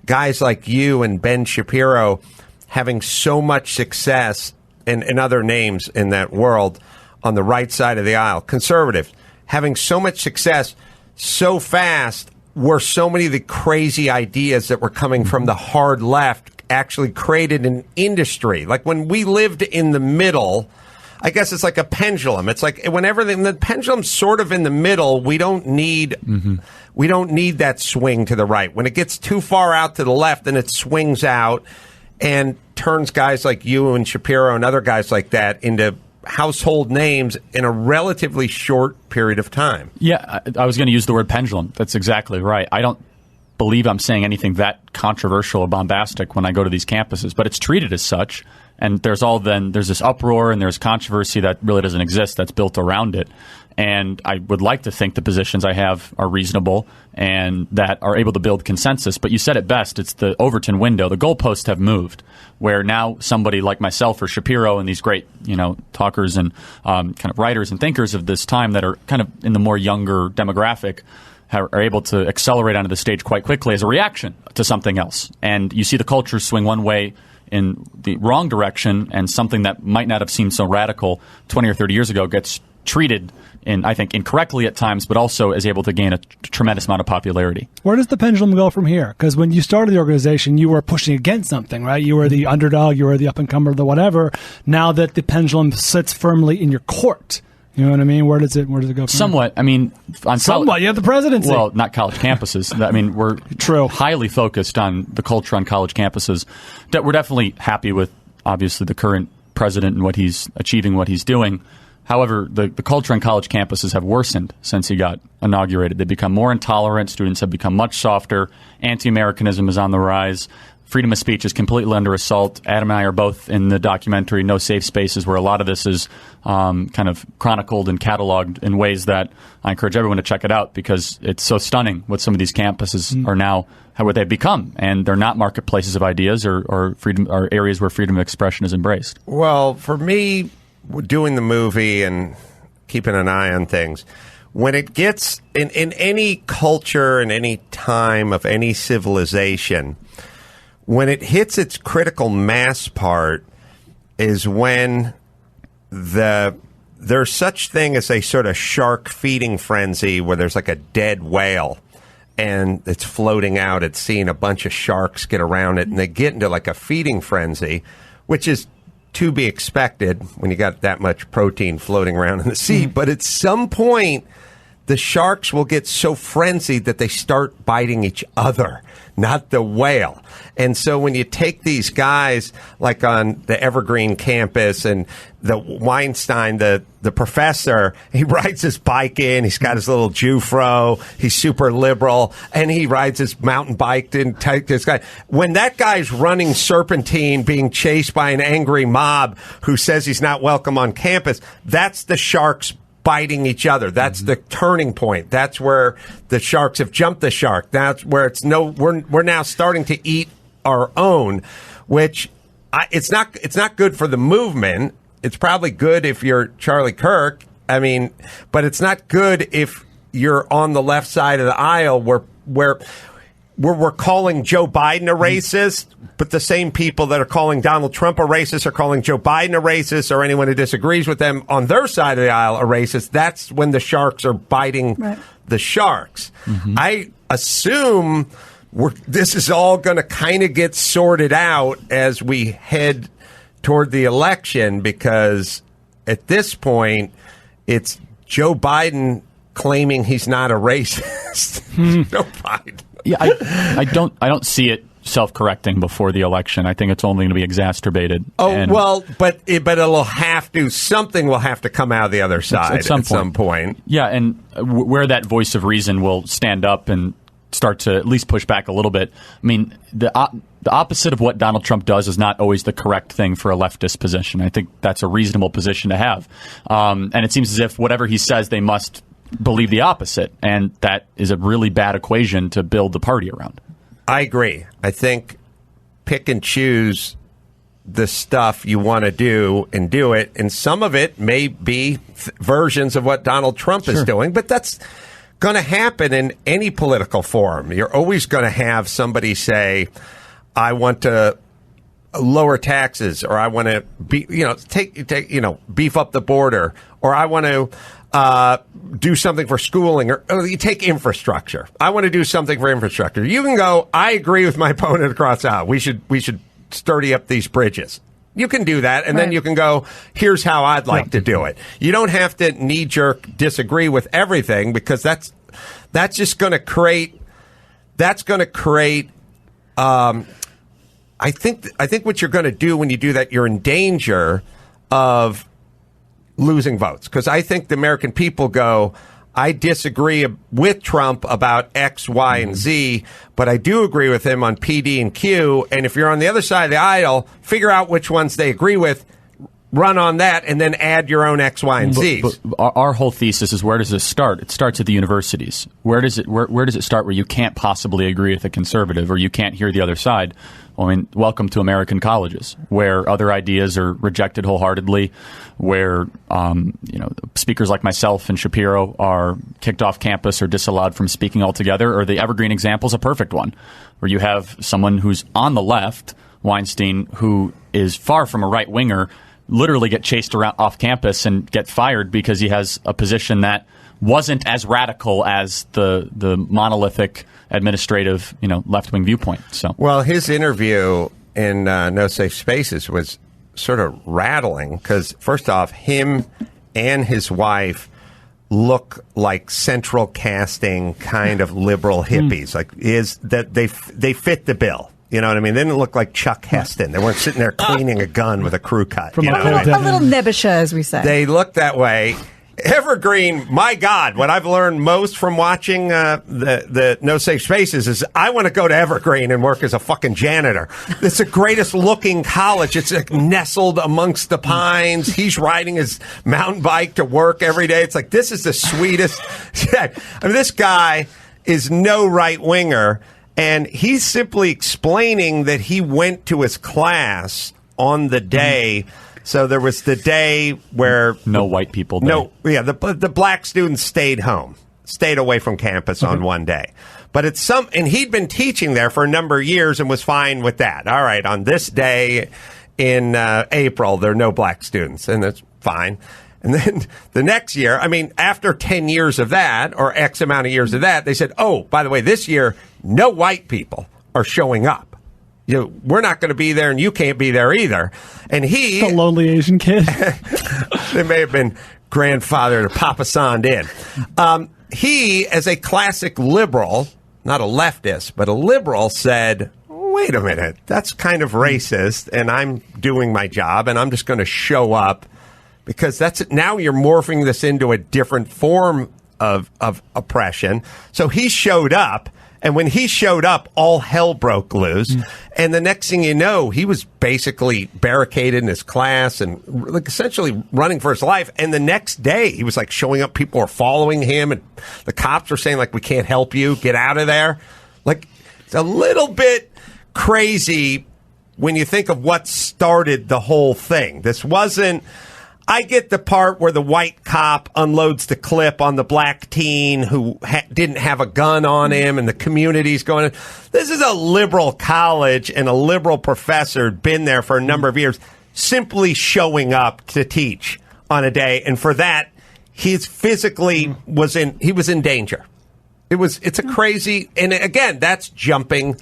guys like you and Ben Shapiro having so much success and other names in that world on the right side of the aisle, conservative, having so much success so fast were so many of the crazy ideas that were coming from the hard left actually created an industry. Like when we lived in the middle, I guess it's like a pendulum. It's like whenever the pendulum's sort of in the middle, we don't need that swing to the right. When it gets too far out to the left, then it swings out and turns guys like you and Shapiro and other guys like that into household names in a relatively short period of time. Yeah, I was going to use the word pendulum. That's exactly right. I don't believe I'm saying anything that controversial or bombastic when I go to these campuses, but it's treated as such. And there's this uproar and there's controversy that really doesn't exist that's built around it. And I would like to think the positions I have are reasonable and that are able to build consensus. But you said it best. It's the Overton window. The goalposts have moved, where now somebody like myself or Shapiro and these great, talkers and kind of writers and thinkers of this time that are kind of in the more younger demographic are able to accelerate onto the stage quite quickly as a reaction to something else. And you see the culture swing one way in the wrong direction, and something that might not have seemed so radical 20 or 30 years ago gets treated, I think, incorrectly at times, but also is able to gain a tremendous amount of popularity. Where does the pendulum go from here? Because when you started the organization, you were pushing against something, right? You were the underdog, you were the up-and-comer, the whatever. Now that the pendulum sits firmly in your court, you know what I mean? Where does it go from Somewhat. here? I mean, somewhat. You have the presidency. Well, not college campuses. I mean, we're highly focused on the culture on college campuses. We're definitely happy with, obviously, the current president and what he's achieving, what he's doing. However, the culture on college campuses have worsened since he got inaugurated. They've become more intolerant. Students have become much softer. Anti-Americanism is on the rise. Freedom of speech is completely under assault. Adam and I are both in the documentary No Safe Spaces, where a lot of this is kind of chronicled and cataloged in ways that I encourage everyone to check it out, because it's so stunning what some of these campuses are now, what they've become. And they're not marketplaces of ideas or freedom, or areas where freedom of expression is embraced. Well, for me, doing the movie and keeping an eye on things, when it gets in any culture, in any time of any civilization, when it hits its critical mass part is when the there's such thing as a sort of shark feeding frenzy where there's like a dead whale and it's floating out. It's seeing a bunch of sharks get around it, and they get into like a feeding frenzy, which is to be expected when you got that much protein floating around in the sea. But at some point, the sharks will get so frenzied that they start biting each other, not the whale. And so when you take these guys like on the Evergreen campus and the Weinstein, the professor, he rides his bike in, he's got his little Jufro, he's super liberal, and he rides his mountain bike to take this guy. When that guy's running serpentine, being chased by an angry mob who says he's not welcome on campus, that's the sharks biting each other. That's the turning point. That's where the sharks have jumped the shark. That's where we're now starting to eat our own, which it's not good for the movement. It's probably good if you're Charlie Kirk. I mean, but it's not good if you're on the left side of the aisle where we're calling Joe Biden a racist, but the same people that are calling Donald Trump a racist are calling Joe Biden a racist, or anyone who disagrees with them on their side of the aisle a racist. That's when the sharks are biting the sharks. I assume this is all going to kind of get sorted out as we head toward the election, because at this point, it's Joe Biden claiming he's not a racist. Joe Biden. Yeah, I don't see it self-correcting before the election. I think it's only going to be exacerbated. But it'll have to. Something will have to come out of the other side at some point. Yeah, and where that voice of reason will stand up and start to at least push back a little bit. I mean, the opposite of what Donald Trump does is not always the correct thing for a leftist position. I think that's a reasonable position to have. And it seems as if whatever he says, they must believe the opposite, and that is a really bad equation to build the party around. I agree. I think pick and choose the stuff you want to do and do it, and some of it may be versions of what Donald Trump is doing, but that's going to happen in any political forum. You're always going to have somebody say, I want to lower taxes, or I want to beef up the border, or I want to do something for schooling, or you take infrastructure. I want to do something for infrastructure. You can go, I agree with my opponent across the aisle. We should sturdy up these bridges. You can do that, and then you can go, here's how I'd like to do it. You don't have to knee-jerk disagree with everything, because that's just going to create. That's going to create. I think what you're going to do when you do that, you're in danger of losing votes, because I think the American people go, I disagree with Trump about X, Y, and Z, but I do agree with him on P, D, and Q. And if you're on the other side of the aisle, figure out which ones they agree with, run on that, and then add your own X, Y, and Z. But our whole thesis is, where does this start? It starts at the universities. Where does it start where you can't possibly agree with a conservative, or you can't hear the other side? Well, I mean, welcome to American colleges, where other ideas are rejected wholeheartedly, where speakers like myself and Shapiro are kicked off campus or disallowed from speaking altogether. Or the Evergreen example is a perfect one, where you have someone who's on the left, Weinstein, who is far from a right winger, literally get chased around off campus and get fired because he has a position that wasn't as radical as the monolithic administrative, left-wing viewpoint. So, well, his interview in No Safe Spaces was sort of rattling, because first off, him and his wife look like central casting kind of liberal hippies. Like, they fit the bill. You know what I mean? They didn't look like Chuck Heston. They weren't sitting there cleaning a gun with a crew cut. A little nebbisha, as we say. They look that way. Evergreen, my God, what I've learned most from watching the No Safe Spaces is I want to go to Evergreen and work as a fucking janitor. It's the greatest looking college. It's like nestled amongst the pines. He's riding his mountain bike to work every day. It's like, this is the sweetest. I mean, this guy is no right winger, and he's simply explaining that he went to his class on the day. So there was the day where no white people. The black students stayed home, stayed away from campus on one day. But and he'd been teaching there for a number of years and was fine with that. All right, on this day in April, there are no black students, and that's fine. And then the next year, I mean, after 10 years of that, or X amount of years of that, they said, oh, by the way, this year, no white people are showing up. We're not going to be there, and you can't be there either. And he... The lonely Asian kid. They may have been grandfather to Papa Sand in. He, as a classic liberal, not a leftist, but a liberal, said, wait a minute, that's kind of racist, and I'm doing my job, and I'm just going to show up, because now you're morphing this into a different form of oppression. So he showed up, and when he showed up, all hell broke loose. And the next thing you know, he was basically barricaded in his class and essentially running for his life. And the next day, he was showing up. People were following him, and the cops were saying, we can't help you. Get out of there. It's a little bit crazy when you think of what started the whole thing. This wasn't... I get the part where the white cop unloads the clip on the black teen who didn't have a gun on him, and the community's going, this is a liberal college, and a liberal professor been there for a number of years, simply showing up to teach on a day. And for that, he physically was in danger. It's a crazy, and again, that's jumping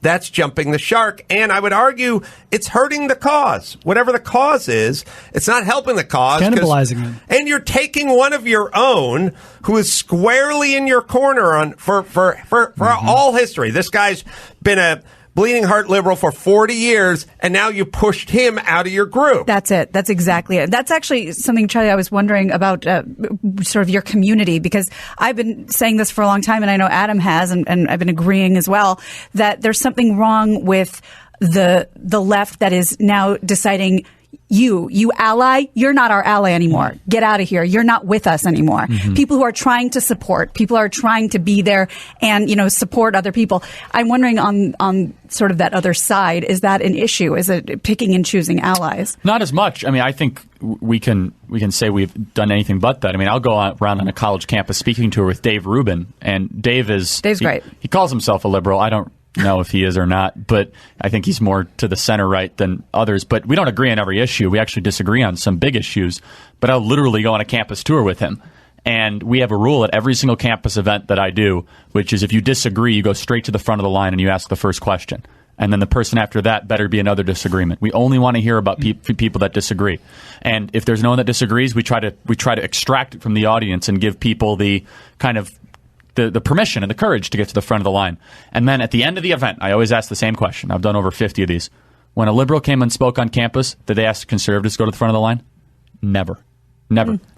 the shark. And I would argue it's hurting the cause. Whatever the cause is, it's not helping the cause. Cannibalizing it. And you're taking one of your own who is squarely in your corner for all history. This guy's been a bleeding heart liberal for 40 years, and now you pushed him out of your group. That's it. That's exactly it. That's actually something, Charlie, I was wondering about sort of your community, because I've been saying this for a long time, and I know Adam has, and I've been agreeing as well, that there's something wrong with the left that is now deciding, you ally, you're not our ally anymore. Get out of here. You're not with us anymore. People who are trying to support, people are trying to be there and, support other people. I'm wondering on sort of that other side, is that an issue? Is it picking and choosing allies? Not as much. I mean, I think we can say we've done anything but that. I mean, I'll go around on a college campus speaking tour with Dave Rubin, and Dave's great. He calls himself a liberal. I don't know if he is or not, but I think he's more to the center right than others. But we don't agree on every issue. We actually disagree on some big issues. But I'll literally go on a campus tour with him. And we have a rule at every single campus event that I do, which is if you disagree, you go straight to the front of the line and you ask the first question. And then the person after that better be another disagreement. We only want to hear about people that disagree. And if there's no one that disagrees, we try to extract it from the audience and give people the kind of the permission and the courage to get to the front of the line. And then at the end of the event, I always ask the same question. I've done over 50 of these. When a liberal came and spoke on campus, did they ask conservatives to go to the front of the line? Never.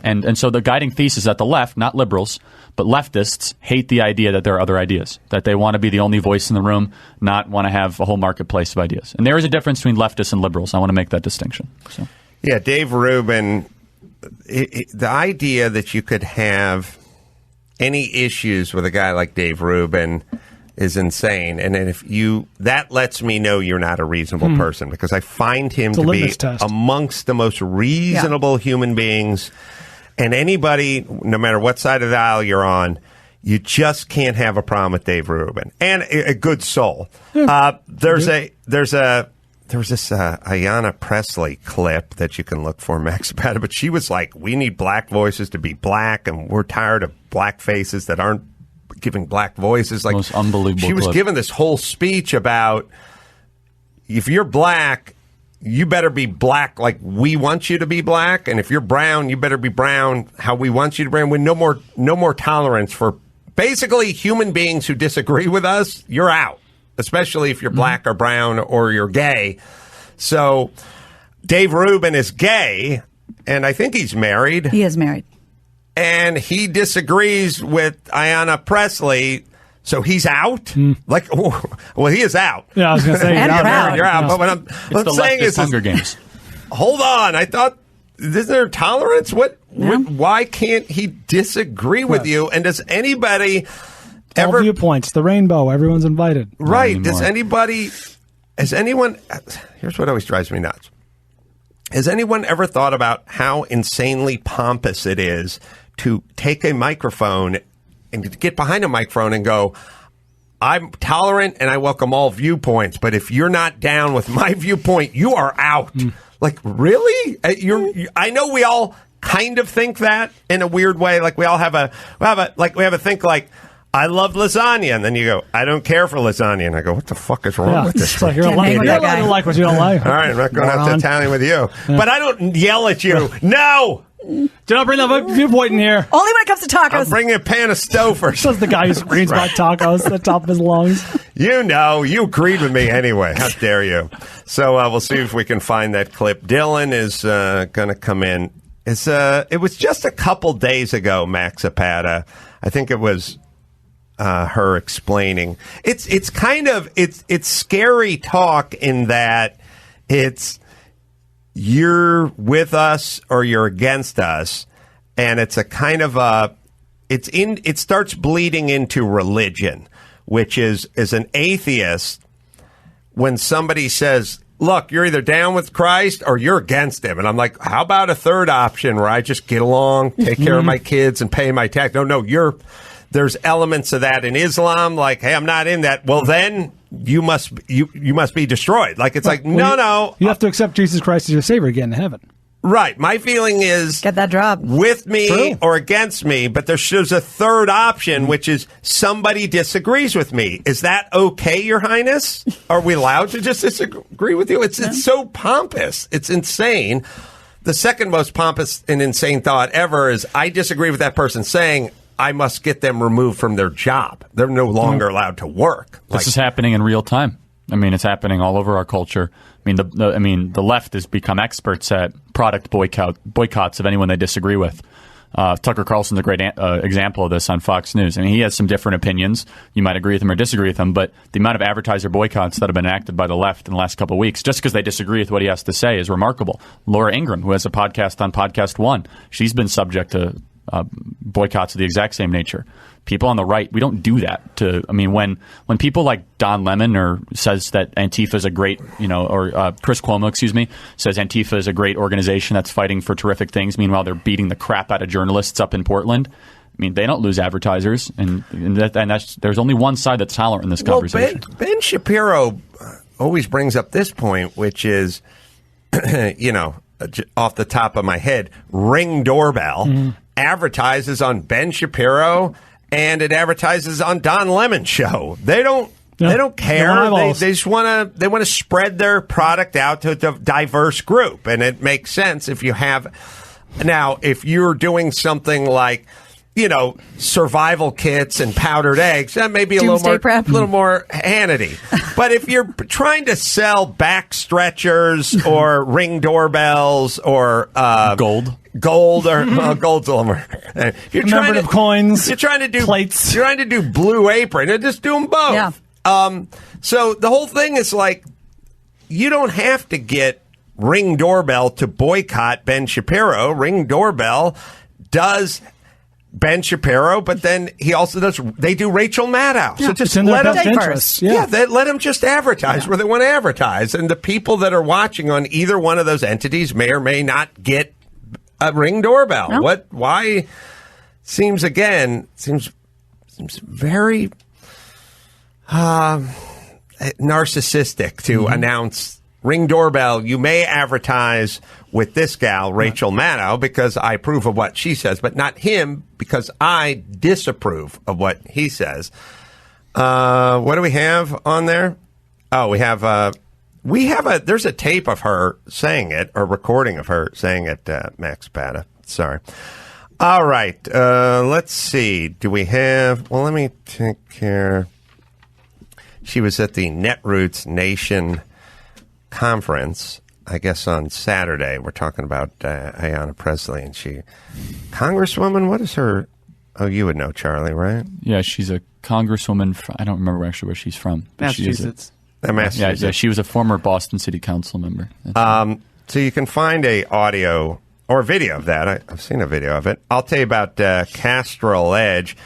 And so the guiding thesis that the left, not liberals, but leftists hate the idea that there are other ideas, that they want to be the only voice in the room, not want to have a whole marketplace of ideas. And there is a difference between leftists and liberals. I want to make that distinction. So. Yeah, Dave Rubin, the idea that you could have any issues with a guy like Dave Rubin is insane. And then that lets me know you're not a reasonable person, because I find him to be amongst the most reasonable human beings. And anybody, no matter what side of the aisle you're on, you just can't have a problem with Dave Rubin. And a good soul. There's this Ayanna Pressley clip that you can look for, Max, about it. But she was like, we need black voices to be black, and we're tired of black faces that aren't giving black voices. Like, most unbelievable she was clip. giving this whole speech about, if you're black, you better be black like we want you to be black, and if you're brown, you better be brown how we want you to be brown. With no more tolerance for basically human beings who disagree with us. You're out, especially if you're black or brown or you're gay. So Dave Rubin is gay, and I think he's married. He is married. And he disagrees with Ayanna Pressley, so he's out? Like, well, he is out. Yeah, I was going to say, you're out. You're out. No. But what I'm saying is, Hunger Games. Hold on. I thought, is there tolerance? Why can't he disagree with you? And does anybody all viewpoints, the rainbow, everyone's invited. Right. Has anyone, here's what always drives me nuts. Has anyone ever thought about how insanely pompous it is to take a microphone and to get behind a microphone and go, I'm tolerant and I welcome all viewpoints, but if you're not down with my viewpoint, you are out. Like, really? I know we all kind of think that in a weird way. Like we have a think like, I love lasagna, and then you go, I don't care for lasagna, and I go, what the fuck is wrong with this? It's like you're Can't hang with that guy. you don't like what you don't like. All right, I'm not going out to Italian with you, but I don't yell at you. No, do not bring that viewpoint in here. Only when it comes to tacos. I'm bringing a pan of Stouffer's. Says the guy who screams about tacos at the top of his lungs. You know, you agreed with me anyway. How dare you? So we'll see if we can find that clip. Dylan is going to come in. It was just a couple days ago, Max Zapata. I think it was her explaining. It's kind of it's scary talk in that it's you're with us or you're against us, and it's a kind of it starts bleeding into religion, which is as an atheist, when somebody says, look, you're either down with Christ or you're against him. And I'm like, how about a third option where I just get along, take care of my kids, and pay my tax? No, there's elements of that in Islam. Like, hey, I'm not in that. Well, then you must be destroyed. Like, it's like, no. You have to accept Jesus Christ as your Savior to get into heaven. Right. My feeling is get that job with me or against me, but there's a third option, which is somebody disagrees with me. Is that okay, Your Highness? Are we allowed to just disagree with you? It's so pompous. It's insane. The second most pompous and insane thought ever is I disagree with that person saying I must get them removed from their job. They're no longer allowed to work. This is happening in real time. I mean, it's happening all over our culture. I mean, the left has become experts at product boycotts of anyone they disagree with. Tucker Carlson's a great example of this on Fox News. I mean, he has some different opinions. You might agree with him or disagree with him, but the amount of advertiser boycotts that have been enacted by the left in the last couple of weeks, just because they disagree with what he has to say, is remarkable. Laura Ingraham, who has a podcast on Podcast One, she's been subject to boycotts of the exact same nature. People on the right, we don't do that. When people like Don Lemon or says that Antifa is a great, or Chris Cuomo, says Antifa is a great organization that's fighting for terrific things. Meanwhile, they're beating the crap out of journalists up in Portland. I mean, they don't lose advertisers, and there's only one side that's tolerant in this conversation. Well, Ben Shapiro always brings up this point, which is, off the top of my head, Ring Doorbell advertises on Ben Shapiro. And it advertises on Don Lemon's show. They don't care. They just want to spread their product out to a diverse group, and it makes sense if you have. Now, if you're doing something like, survival kits and powdered eggs, that may be a little more Hannity. But if you're trying to sell back stretchers or Ring doorbells or gold or gold's a little more. You're trying to coins. You're trying to do plates. You're trying to do Blue Apron. And just do them both. Yeah. So the whole thing is like, you don't have to get Ring Doorbell to boycott Ben Shapiro. Ring Doorbell does Ben Shapiro, but then he also does. They do Rachel Maddow. Yeah, so just let them let them just advertise where they want to advertise, and the people that are watching on either one of those entities may or may not get a Ring Doorbell. No. Why? Seems very narcissistic to announce Ring Doorbell. You may advertise with this gal, Rachel Maddow, because I approve of what she says, but not him because I disapprove of what he says. What do we have on there? Oh, we have there's a tape of her saying it, or recording of her saying it, Max Zapata. Sorry. All right. Let's see. Do we have, well, let me take care. She was at the Netroots Nation conference, I guess on Saturday. We're talking about Ayanna Pressley, and Congresswoman, what is her? Oh, you would know, Charlie, right? Yeah, she's a congresswoman. I don't remember actually where she's from. Massachusetts. Yeah, she was a former Boston City Council member. So you can find a audio or video of that. I've seen a video of it. I'll tell you about Castrol Edge.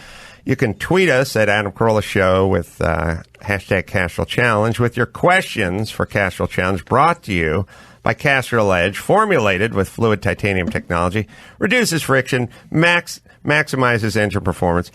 You can tweet us at Adam Carolla Show with hashtag Castrol Challenge with your questions for Castrol Challenge, brought to you by Castrol Edge, formulated with fluid titanium technology, reduces friction, maximizes engine performance.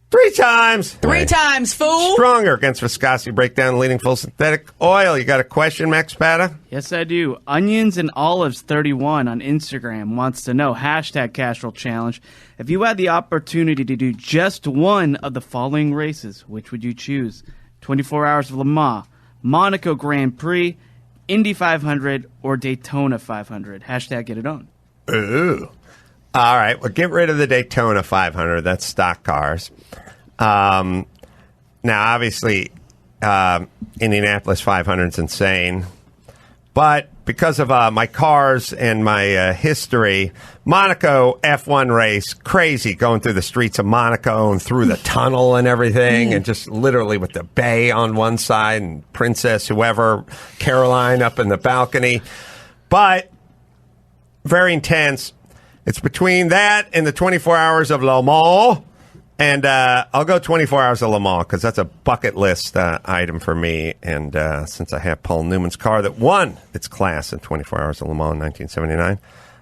3 times. 3 times, fool. Stronger against viscosity breakdown, leading full synthetic oil. You got a question, Max Spada? Yes, I do. Onions and Olives 31 on Instagram wants to know, #Casserole Challenge, if you had the opportunity to do just one of the following races, which would you choose? 24 Hours of Le Mans, Monaco Grand Prix, Indy 500, or Daytona 500? #Get it on. Ooh. All right. Well, get rid of the Daytona 500. That's stock cars. Now, obviously, Indianapolis 500 is insane. But because of my cars and my history, Monaco F1 race, crazy going through the streets of Monaco and through the tunnel and everything, and just literally with the bay on one side and Princess, whoever, Caroline up in the balcony. But very intense. It's between that and the 24 Hours of Le Mans. And I'll go 24 Hours of Le Mans because that's a bucket list item for me. And since I have Paul Newman's car that won its class in 24 Hours of Le Mans in 1979,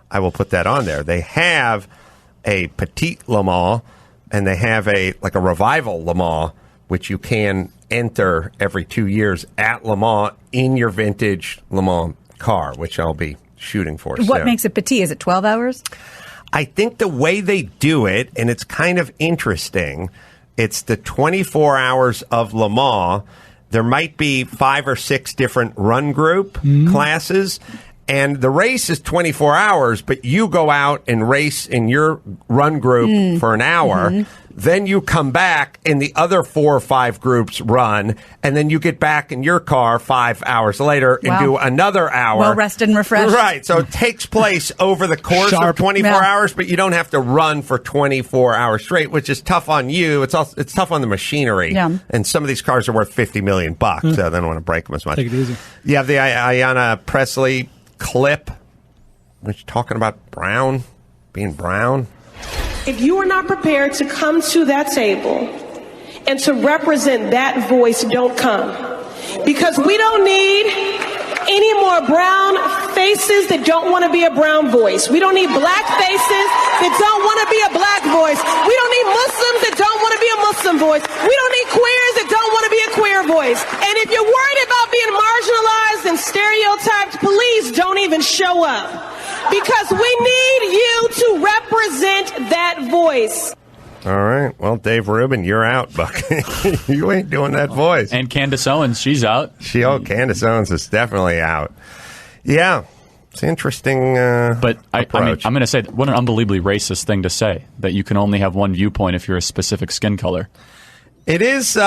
I will put that on there. They have a Petite Le Mans and they have a revival Le Mans, which you can enter every 2 years at Le Mans in your vintage Le Mans car, which I'll be shooting for. What makes it petite? Is it 12 hours? I think the way they do it, and it's kind of interesting, it's the 24 Hours of Le Mans. There might be 5 or 6 different run group classes, and the race is 24 hours, but you go out and race in your run group for an hour. Then you come back and the other 4 or 5 groups run, and then you get back in your car 5 hours later and do another hour. Well rested and refreshed. Right. So it takes place over the course of 24 hours, but you don't have to run for 24 hours straight, which is tough on you. It's tough on the machinery. Yeah. And some of these cars are worth $50 million, so they don't want to break them as much. Take it easy. You have the Ayanna Presley clip, which is talking about being brown. If you are not prepared to come to that table and to represent that voice, don't come. Because we don't need any more brown faces that don't want to be a brown voice. We don't need black faces that don't want to be a black voice. We don't need Muslims that don't want to be a Muslim voice. We don't need queers that don't want to be a queer voice. And if you're worried about being marginalized and stereotyped, please don't even show up. Because we need you to represent that voice. All right. Well, Dave Rubin, you're out, Buck. You ain't doing that voice. And Candace Owens, she's out. Candace Owens is definitely out. Yeah. It's interesting. But I'm going to say, what an unbelievably racist thing to say, that you can only have one viewpoint if you're a specific skin color. It is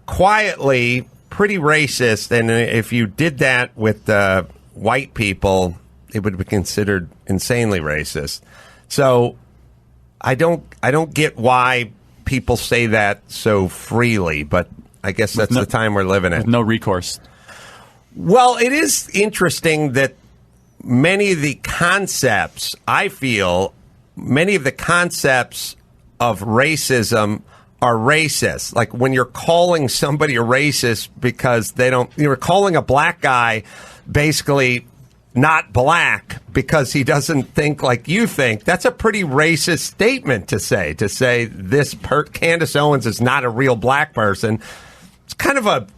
quietly pretty racist. And if you did that with white people, it would be considered insanely racist. So I don't get why people say that so freely, but I guess that's the time we're living in. With no recourse. Well, it is interesting that many of the concepts of racism are racist. Like when you're calling somebody a racist because you're calling a black guy basically not black because he doesn't think like you think. That's a pretty racist statement to say. To say Candace Owens is not a real black person. It's kind of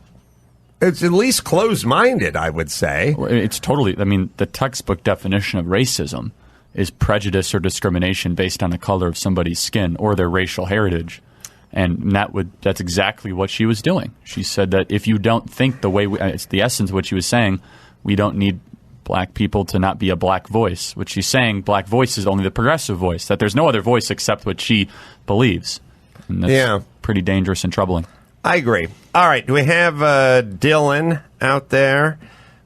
it's at least closed-minded, I would say. It's totally, the textbook definition of racism is prejudice or discrimination based on the color of somebody's skin or their racial heritage. And that's exactly what she was doing. She said that if you don't think the way it's the essence of what she was saying, we don't need black people to not be a black voice, which she's saying black voice is only the progressive voice, that there's no other voice except what she believes. And that's pretty dangerous and troubling. I agree. All right. Do we have Dylan out there?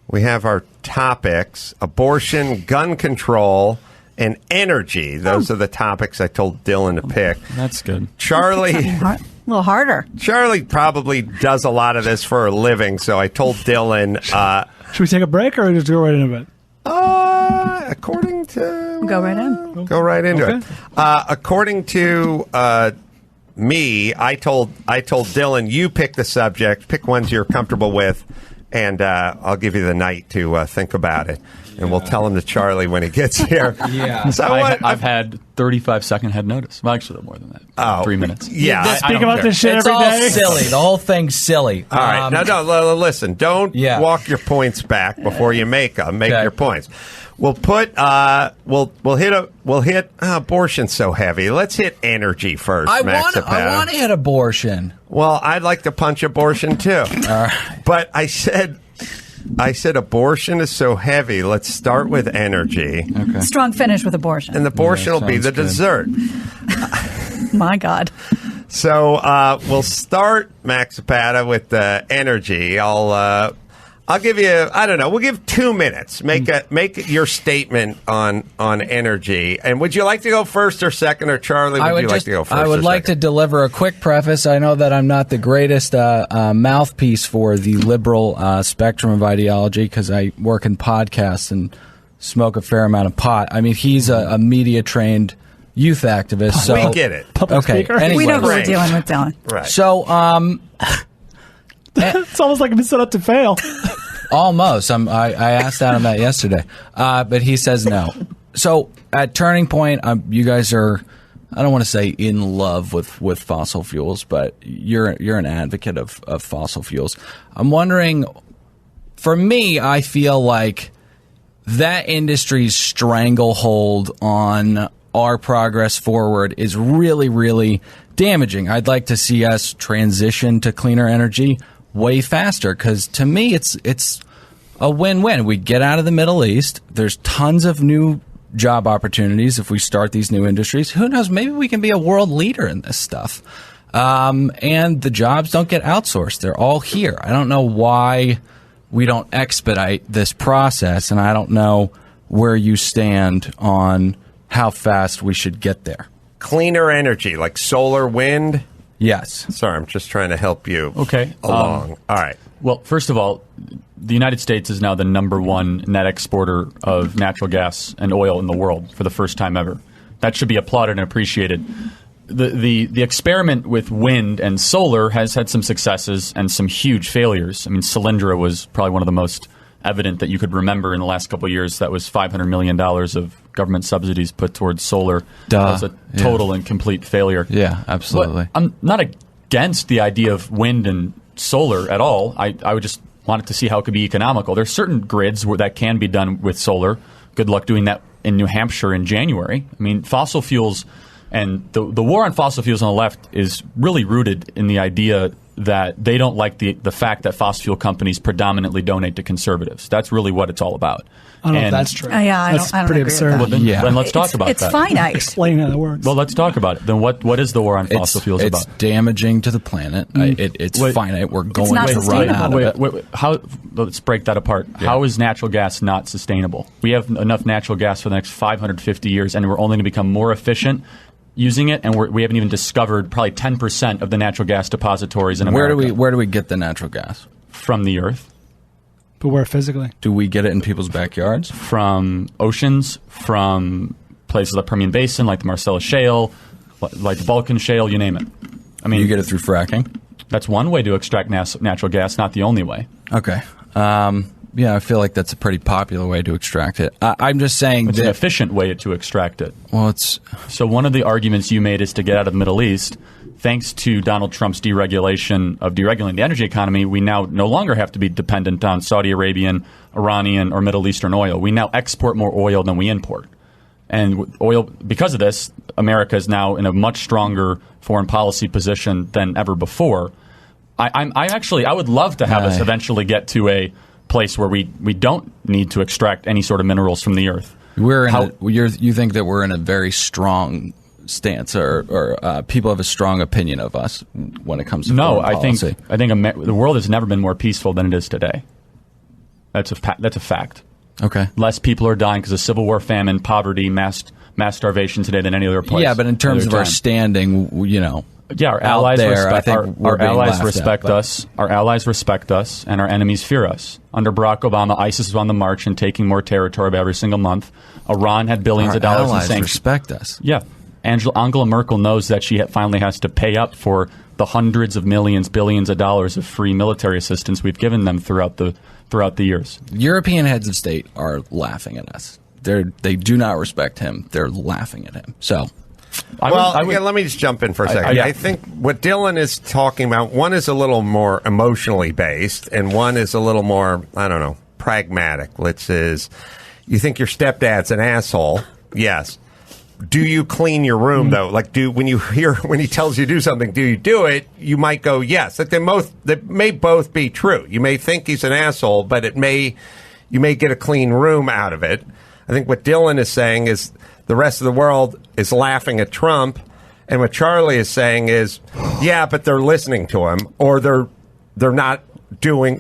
We have our topics: abortion, gun control, and energy. Those are the topics I told Dylan to pick. That's good. Charlie... A little harder. Charlie probably does a lot of this for a living, so I told Dylan... Should we take a break or just go right into it? According to... Go right in. Go right into it. According to me, I told Dylan, you pick the subject, pick ones you're comfortable with, and I'll give you the night to think about it. And we'll tell him to Charlie when he gets here. So I've had 35-second head notice. Well, actually, more than that. Oh. 3 minutes. Yeah. I speak about this shit It's every all day. silly. The whole thing's silly. All right. No, listen. Don't walk your points back before you make them. Make your points. We'll put. We'll hit. Abortion's so heavy. Let's hit energy first. I Max want to hit abortion. Well, I'd like to punch abortion too. All right. But I said abortion is so heavy. Let's start with energy. Okay. Strong finish with abortion. And the abortion will be the dessert. My God. So we'll start, Max Zapata, with the energy. I'll give you, I don't know, we'll give 2 minutes. Make your statement on energy. And would you like to go first or second, or Charlie, would you like to go first? I would like to deliver a quick preface. I know that I'm not the greatest mouthpiece for the liberal spectrum of ideology because I work in podcasts and smoke a fair amount of pot. I mean, he's a media-trained youth activist. So we get it. Public speaker. Anyway. We know who we're dealing with, Dylan. Right. So, it's almost like it's set up to fail. Almost. I asked Adam that yesterday, but he says no. So at Turning Point, you guys are, I don't want to say in love with fossil fuels, but you're an advocate of fossil fuels. I'm wondering, for me, I feel like that industry's stranglehold on our progress forward is really, really damaging. I'd like to see us transition to cleaner energy way faster, because to me it's a win-win. We get out of the Middle East. There's tons of new job opportunities if we start these new industries. Who knows? Maybe we can be a world leader in this stuff. And the jobs don't get outsourced. They're all here. I don't know why we don't expedite this process, and I don't know where you stand on how fast we should get there. Cleaner energy, like solar, wind? Yes. Sorry, I'm just trying to help you along. All right. Well, first of all, the United States is now the #1 net exporter of natural gas and oil in the world for the first time ever. That should be applauded and appreciated. The experiment with wind and solar has had some successes and some huge failures. I mean, Solyndra was probably one of the most evident that you could remember in the last couple of years. That was $500 million of government subsidies put towards solar. That was a total and complete failure. Yeah, absolutely. But I'm not against the idea of wind and solar at all. I would just want to see how it could be economical. There's certain grids where that can be done with solar. Good luck doing that in New Hampshire in January. I mean, fossil fuels and the war on fossil fuels on the left is really rooted in the idea that they don't like the fact that fossil fuel companies predominantly donate to conservatives. That's really what it's all about. I don't know if that's true. Yeah, I don't pretty agree absurd. with that. Well, then let's talk about it's that. It's finite. Explain how that works. Well, let's talk about it. Then what is the war on fossil fuels about? It's damaging to the planet. It's finite. We're going not to run out of it. Wait. Let's break that apart. Yeah. How is natural gas not sustainable? We have enough natural gas for the next 550 years, and we're only going to become more efficient using it, and we haven't even discovered probably 10% of the natural gas depositories in America. Where do we get the natural gas? From the earth. But where physically? Do we get it in people's backyards? From oceans, from places like the Permian Basin, like the Marcellus Shale, like the Balkan Shale, you name it. I mean, you get it through fracking? That's one way to extract natural gas, not the only way. Okay. Yeah, I feel like that's a pretty popular way to extract it. I'm just saying it's an efficient way to extract it. Well, so one of the arguments you made is to get out of the Middle East. Thanks to Donald Trump's deregulating the energy economy, we now no longer have to be dependent on Saudi Arabian, Iranian, or Middle Eastern oil. We now export more oil than we import. And oil, because of this, America is now in a much stronger foreign policy position than ever before. I would love to have us eventually get to a place where we don't need to extract any sort of minerals from the earth. You think that we're in a very strong stance, or people have a strong opinion of us when it comes to foreign policy? I think the world has never been more peaceful than it is today. That's a fact. Okay. Less people are dying because of civil war, famine, poverty, mass starvation today than any other place. Yeah, but in terms of our standing, our allies respect us. Our allies respect us, and our enemies fear us. Under Barack Obama, ISIS was on the march and taking more territory every single month. Iran had billions of dollars in sanctions. Our allies respect us. Yeah. Angela Merkel knows that she finally has to pay up for the hundreds of millions, billions of dollars of free military assistance we've given them throughout the years. European heads of state are laughing at us. They do not respect him. They're laughing at him. So. Let me just jump in for a second. I think what Dylan is talking about, one is a little more emotionally based, and one is a little more, I don't know, pragmatic. You think your stepdad's an asshole? Yes. Do you clean your room though? Like, when he tells you to do something, do you do it? You might go yes. Like they may both be true. You may think he's an asshole, but you may get a clean room out of it. I think what Dylan is saying is the rest of the world is laughing at Trump, and what Charlie is saying is, yeah, but they're listening to him, or they're not doing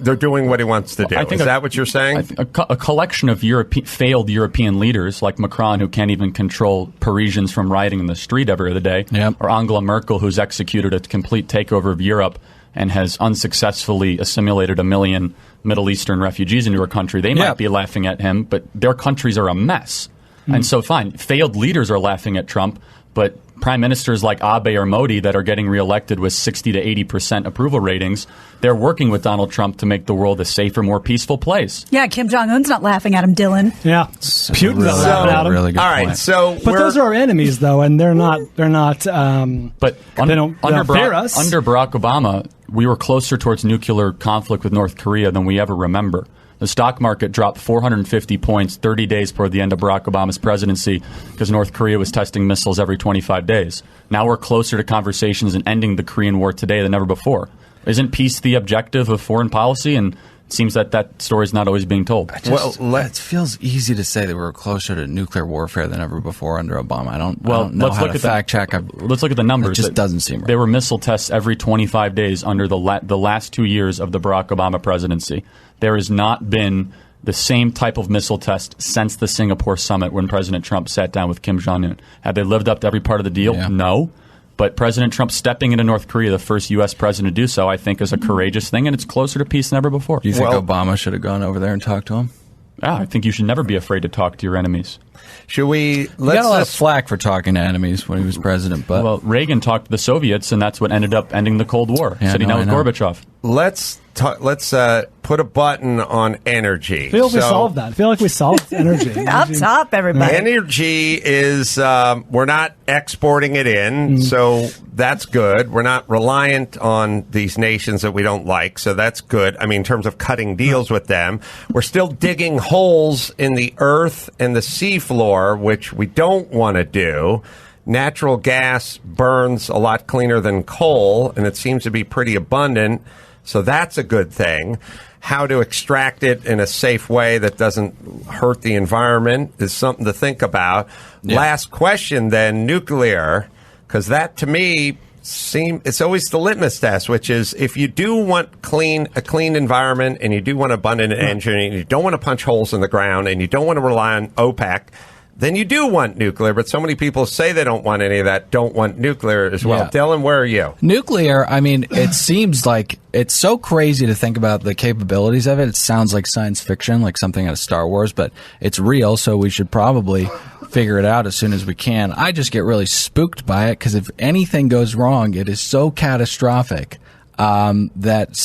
what he wants to do. Is that what you're saying? A collection of failed European leaders like Macron, who can't even control Parisians from rioting in the street every other day, or Angela Merkel, who's executed a complete takeover of Europe and has unsuccessfully assimilated 1 million Middle Eastern refugees into her country. They might be laughing at him, but their countries are a mess. And so, fine, failed leaders are laughing at Trump, but prime ministers like Abe or Modi that are getting reelected with 60 to 80% approval ratings, they're working with Donald Trump to make the world a safer, more peaceful place. Yeah, Kim Jong-un's not laughing at him, Dylan. Yeah, Putin's not laughing at him. Really good point. But those are our enemies, though, and they're not. But they don't fear us. Under Barack Obama, we were closer towards nuclear conflict with North Korea than we ever remember. The stock market dropped 450 points 30 days before the end of Barack Obama's presidency because North Korea was testing missiles every 25 days. Now we're closer to conversations and ending the Korean War today than ever before. Isn't peace the objective of foreign policy? And it seems that story is not always being told. It feels easy to say that we're closer to nuclear warfare than ever before under Obama. I don't know how to fact check. Let's look at the numbers. It just doesn't seem right. There were missile tests every 25 days under the last 2 years of the Barack Obama presidency. There has not been the same type of missile test since the Singapore summit when President Trump sat down with Kim Jong-un. Have they lived up to every part of the deal? Yeah. No. But President Trump stepping into North Korea, the first U.S. president to do so, I think is a courageous thing, and it's closer to peace than ever before. Do you think Obama should have gone over there and talked to him? Yeah, I think you should never be afraid to talk to your enemies. Should we? He got a lot of flack for talking to enemies when he was president. But Reagan talked to the Soviets, and that's what ended up ending the Cold War. Sitting down with Gorbachev. Let's put a button on energy. I feel like we solved that. I feel like we solved energy. Up top, everybody. Energy is, we're not exporting it in, so that's good. We're not reliant on these nations that we don't like, so that's good. I mean, in terms of cutting deals with them. We're still digging holes in the earth and the seafloor, which we don't want to do. Natural gas burns a lot cleaner than coal, and it seems to be pretty abundant. So that's a good thing. How to extract it in a safe way that doesn't hurt the environment is something to think about. Yeah. Last question, then, nuclear, because that to me it's always the litmus test, which is if you do want a clean environment and you do want abundant energy and you don't want to punch holes in the ground and you don't want to rely on OPEC, then you do want nuclear. But so many people say they don't want any of that, don't want nuclear as well. Yeah. Dylan, where are you? Nuclear, I mean, it seems like it's so crazy to think about the capabilities of it. It sounds like science fiction, like something out of Star Wars, but it's real, so we should probably figure it out as soon as we can. I just get really spooked by it because if anything goes wrong, it is so catastrophic. That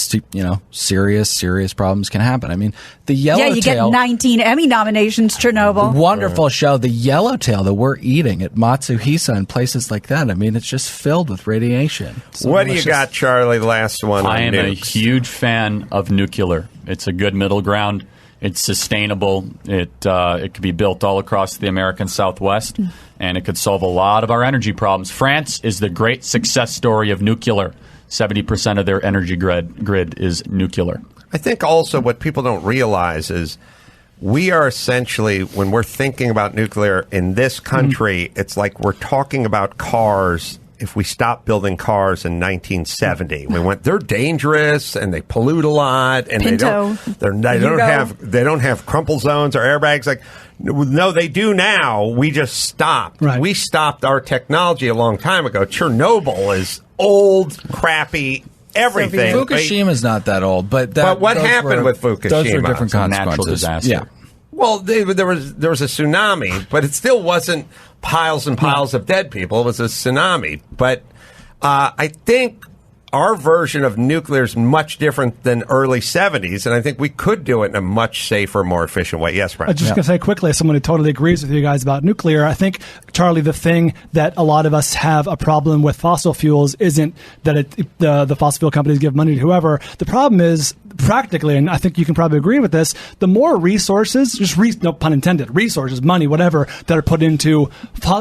serious problems can happen. I mean, the yellowtail. Yeah, you get 19 Emmy nominations, Chernobyl. Wonderful show. The yellowtail that we're eating at Matsuhisa and places like that. I mean, it's just filled with radiation. So what do you got, Charlie? The last one. I am a huge fan of nuclear. It's a good middle ground. It's sustainable. It could be built all across the American Southwest, and it could solve a lot of our energy problems. France is the great success story of nuclear. 70% of their energy grid is nuclear. I think also what people don't realize is we are essentially, when we're thinking about nuclear in this country, it's like we're talking about cars. If we stopped building cars in 1970, they're dangerous and they pollute a lot, and Pinto, they don't have crumple zones or airbags. Like, no, they do now. We just stopped. Right. We stopped our technology a long time ago. Chernobyl is old, crappy, everything. Fukushima's not that old, but what happened with Fukushima? Those were different consequences. Natural disaster. Yeah. Well, there was a tsunami, but it still wasn't piles and piles of dead people. It was a tsunami. But I think our version of nuclear is much different than early 70s, and I think we could do it in a much safer, more efficient way. Yes, Brent? I'm just going to say quickly, as someone who totally agrees with you guys about nuclear, I think, Charlie, the thing that a lot of us have a problem with fossil fuels isn't that the fossil fuel companies give money to whoever. The problem is, practically, and I think you can probably agree with this, the more resources, no pun intended, resources, money, whatever, that are put into,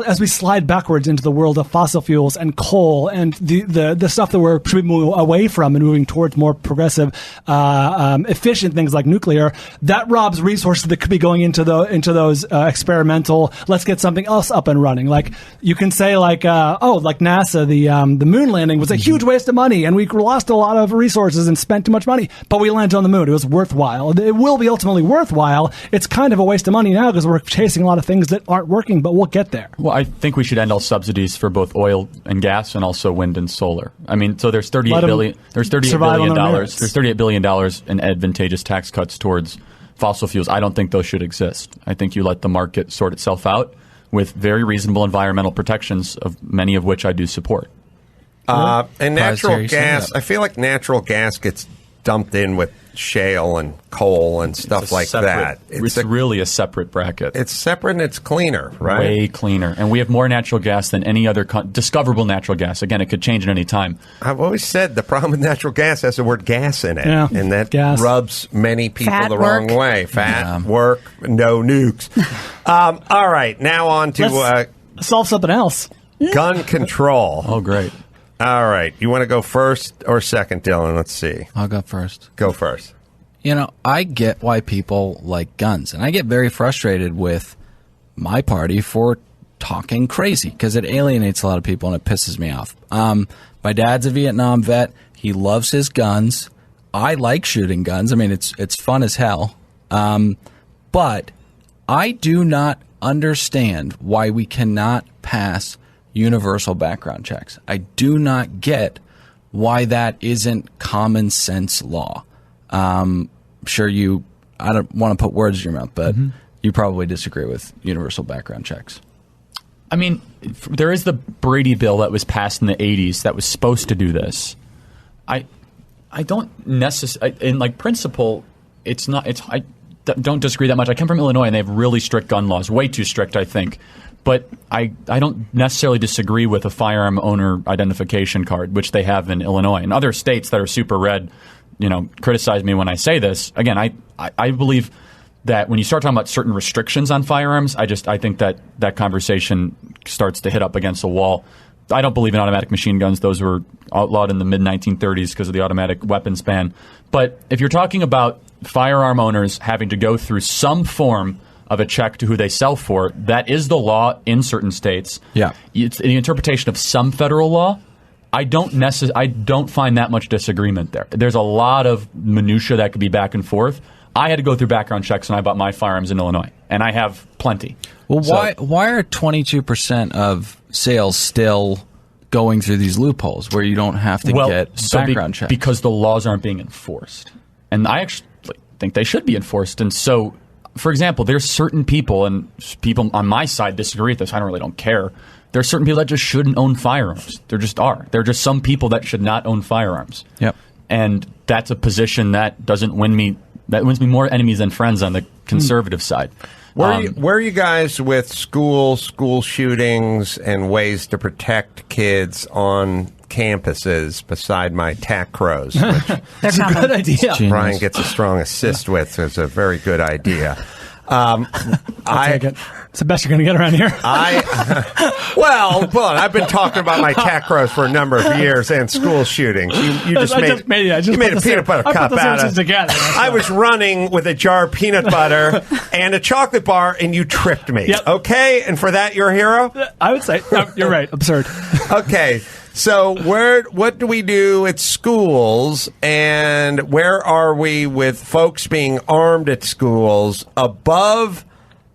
as we slide backwards into the world of fossil fuels and coal and the stuff that we're moving away from and moving towards more progressive, efficient things like nuclear, that robs resources that could be going into those experimental, let's get something else up and running. Like, you can say like NASA, the moon landing was a huge waste of money and we lost a lot of resources and spent too much money, but we landed on the moon. It was worthwhile. It will be ultimately worthwhile. It's kind of a waste of money now because we're chasing a lot of things that aren't working, but we'll get there. Well, I think we should end all subsidies for both oil and gas and also wind and solar. I mean, so there's $38 billion in advantageous tax cuts towards fossil fuels. I don't think those should exist. I think you let the market sort itself out with very reasonable environmental protections, of many of which I do support. And natural gas, I feel like natural gas gets dumped in with shale and coal and stuff like that. It's really a separate bracket. It's separate and it's cleaner, right? Way cleaner. And we have more natural gas than any other discoverable natural gas. Again, it could change at any time. I've always said the problem with natural gas has the word gas in it. Yeah, and that rubs many people Fat the work. wrong way. Fat work, no nukes. All right, now on to Let's solve something else. gun control. Oh, great. All right. You want to go first or second, Dylan? Let's see. I'll go first. Go first. You know, I get why people like guns, and I get very frustrated with my party for talking crazy because it alienates a lot of people and it pisses me off. My dad's a Vietnam vet. He loves his guns. I like shooting guns. I mean, it's fun as hell. But I do not understand why we cannot pass universal background checks. I do not get why that isn't common sense law. Sure, I don't want to put words in your mouth, but you probably disagree with universal background checks. I mean, there is the Brady bill that was passed in the 80s that was supposed to do this. I don't necessarily, in like principle, I don't disagree that much. I come from Illinois and they have really strict gun laws, way too strict, I think. But I don't necessarily disagree with a firearm owner identification card, which they have in Illinois. In other states that are super red, criticize me when I say this. Again, I believe that when you start talking about certain restrictions on firearms, I think that conversation starts to hit up against a wall. I don't believe in automatic machine guns. Those were outlawed in the mid-1930s because of the automatic weapons ban. But if you're talking about firearm owners having to go through some form of a check to who they sell for, that is the law in certain states. Yeah. It's the interpretation of some federal law. I don't find that much disagreement there. There's a lot of minutia that could be back and forth. I had to go through background checks when I bought my firearms in Illinois, and I have plenty. Well, why are 22% of sales still going through these loopholes where you don't have to get background checks? Because the laws aren't being enforced. And I actually think they should be enforced. And so, for example, there's certain people, and people on my side disagree with this. I don't care. There are certain people that just shouldn't own firearms. There just are. There are just some people that should not own firearms. Yep. And that's a position that doesn't win me. That wins me more enemies than friends on the conservative side. Where are you guys with school shootings, and ways to protect kids on campuses beside my tack crows? That's a good idea. Brian gets a strong assist with. It's a very good idea. I'll take it. It's the best you're going to get around here. Well, I've been talking about my tack crows for a number of years and school shootings. You just made a peanut butter cup out of it. Together. I was running with a jar of peanut butter and a chocolate bar, and you tripped me. Yep. Okay? And for that, you're a hero? I would say, you're right. Absurd. Okay. So what do we do at schools, and where are we with folks being armed at schools above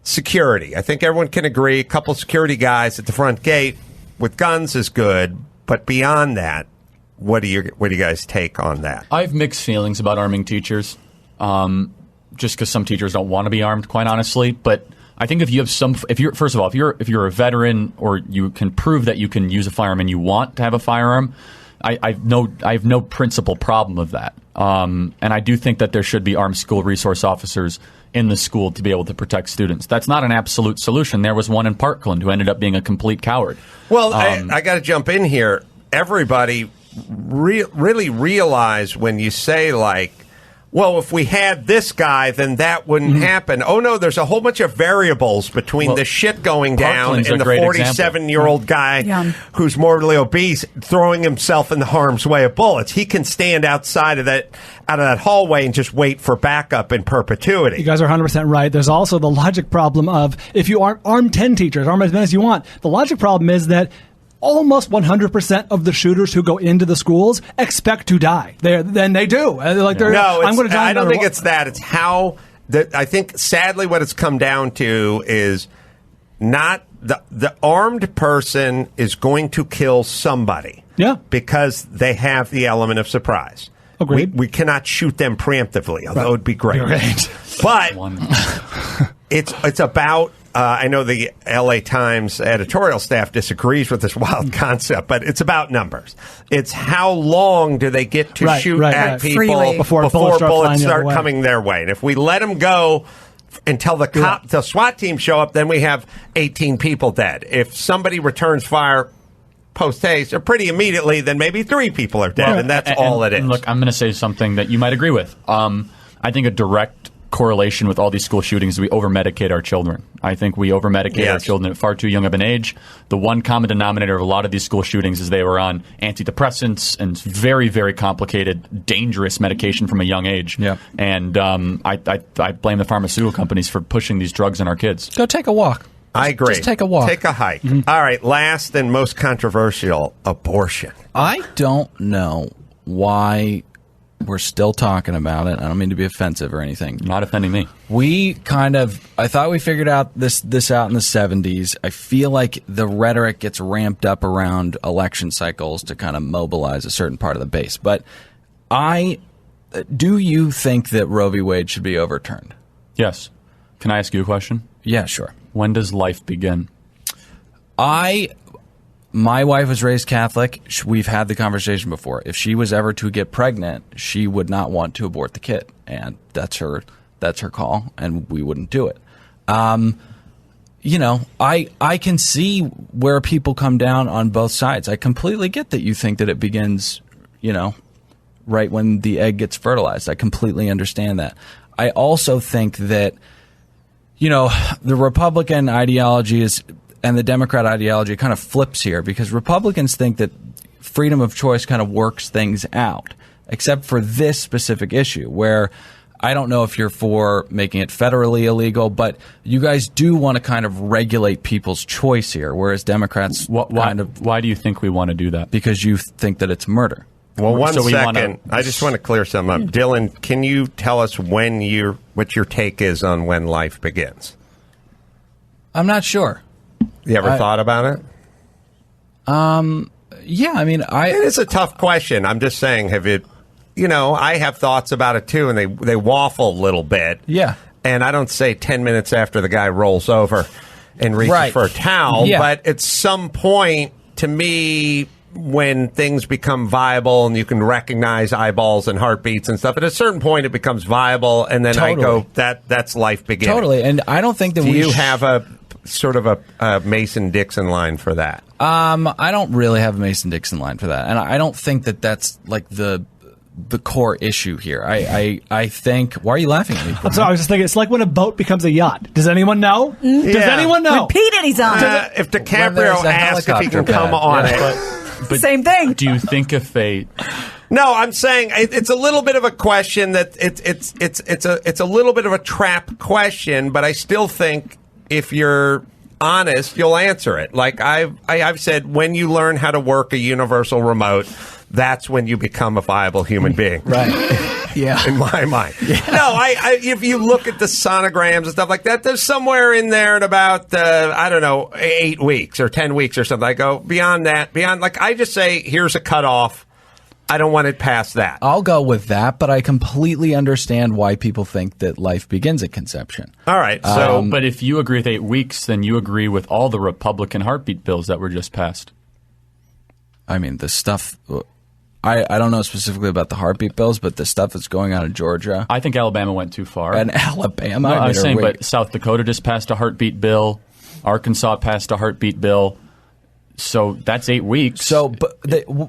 security? I think everyone can agree a couple security guys at the front gate with guns is good, but beyond that, what do you guys take on that? I have mixed feelings about arming teachers, just because some teachers don't want to be armed, quite honestly. But I think if you're a veteran, or you can prove that you can use a firearm and you want to have a firearm, I have no principal problem with that. And I do think that there should be armed school resource officers in the school to be able to protect students. That's not an absolute solution. There was one in Parkland who ended up being a complete coward. Well, I got to jump in here. Everybody really realize when you say, like, well, if we had this guy, then that wouldn't happen. Oh, no, there's a whole bunch of variables between the shit going down and the 47-year-old guy who's morbidly obese throwing himself in the harm's way of bullets. He can stand outside of that hallway and just wait for backup in perpetuity. You guys are 100% right. There's also the logic problem of if you arm 10 teachers, arm as many as you want. The logic problem is that almost 100% of the shooters who go into the schools expect to die. Then they do. I'm going to die. I don't think it's that. It's how. I think, sadly, what it's come down to is not the armed person is going to kill somebody. Yeah. Because they have the element of surprise. Agreed. We cannot shoot them preemptively, although it would be great. But it's about. I know the LA Times editorial staff disagrees with this wild concept, but it's about numbers. It's how long do they get to shoot at people before bullets start coming their way. And if we let them go until the SWAT team show up, then we have 18 people dead. If somebody returns fire post-haste or pretty immediately, then maybe 3 people are dead, and that's all it is. Look, I'm going to say something that you might agree with. I think a direct correlation with all these school shootings is we over-medicate our children. I think we over-medicate our children at far too young of an age. The one common denominator of a lot of these school shootings is they were on antidepressants and very, very complicated, dangerous medication from a young age. Yeah. And I blame the pharmaceutical companies for pushing these drugs on our kids. Go take a walk. I agree. Just take a walk. Take a hike. All right, last and most controversial, abortion. I don't know why we're still talking about it. I don't mean to be offensive or anything. Not offending me. I thought we figured out this out in the 70s. I feel like the rhetoric gets ramped up around election cycles to kind of mobilize a certain part of the base. But do you think that Roe v. Wade should be overturned? Yes. Can I ask you a question? Yeah, sure. When does life begin? My wife was raised Catholic. We've had the conversation before. If she was ever to get pregnant, she would not want to abort the kid, and that's her call, and we wouldn't do it. I can see where people come down on both sides. I completely get that you think that it begins, right when the egg gets fertilized. I completely understand that. I also think that, the Republican ideology and the Democrat ideology kind of flips here because Republicans think that freedom of choice kind of works things out, except for this specific issue where I don't know if you're for making it federally illegal, but you guys do want to kind of regulate people's choice here, whereas Democrats Why do you think we want to do that? Because you think that it's murder. Well, one second. I just want to clear something up. Dylan, can you tell us what your take is on when life begins? I'm not sure. You ever thought about it? Yeah, I mean, it is a tough question. I'm just saying, have it? I have thoughts about it too, and they waffle a little bit. Yeah, and I don't say 10 minutes after the guy rolls over and reaches for a towel, but at some point, to me, when things become viable and you can recognize eyeballs and heartbeats and stuff, at a certain point it becomes viable, and then I go, that's life beginning. Totally, and I don't think that Do you have a sort of a Mason-Dixon line for that? I don't really have a Mason-Dixon line for that, and I don't think that that's like the core issue here. I think. Why are you laughing at me? I'm sorry. I was just thinking. It's like when a boat becomes a yacht. Does anyone know? Does anyone know? Repeat it, he's on. If DiCaprio asks if he can come on it, but same thing. Do you think if they? No, I'm saying it's a little bit of a question that it's a little bit of a trap question, but I still think if you're honest, you'll answer it. Like I've said, when you learn how to work a universal remote, that's when you become a viable human being. Right. Yeah. In my mind. Yeah. No, if you look at the sonograms and stuff like that, there's somewhere in there at about, 8 weeks or 10 weeks or something. I go beyond that, I just say, here's a cutoff. I don't want it past that. I'll go with that, but I completely understand why people think that life begins at conception. All right. So, but if you agree with 8 weeks, then you agree with all the Republican heartbeat bills that were just passed. I mean, the stuff I don't know specifically about the heartbeat bills, but the stuff that's going on in Georgia. I think Alabama went too far. And Alabama? No, I was saying, but South Dakota just passed a heartbeat bill. Arkansas passed a heartbeat bill. So that's 8 weeks. So, but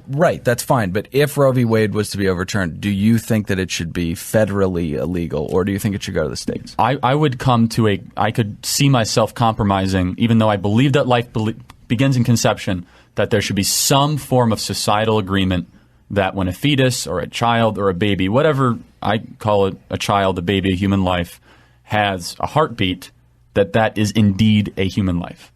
right, that's fine. But if Roe v. Wade was to be overturned, do you think that it should be federally illegal, or do you think it should go to the states? I would come to I could see myself compromising, even though I believe that life begins in conception, that there should be some form of societal agreement that when a fetus or a child or a baby, whatever I call it, a child, a baby, a human life, has a heartbeat, that is indeed a human life.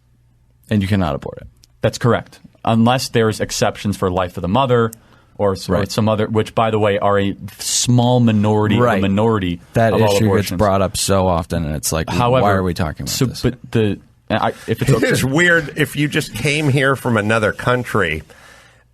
And you cannot abort it. That's correct, unless there's exceptions for life of the mother or some other, which, by the way, are a small minority of a minority that of all issue abortions. Gets brought up so often, and it's like, however, why are we talking about this? But if it's It's weird if you just came here from another country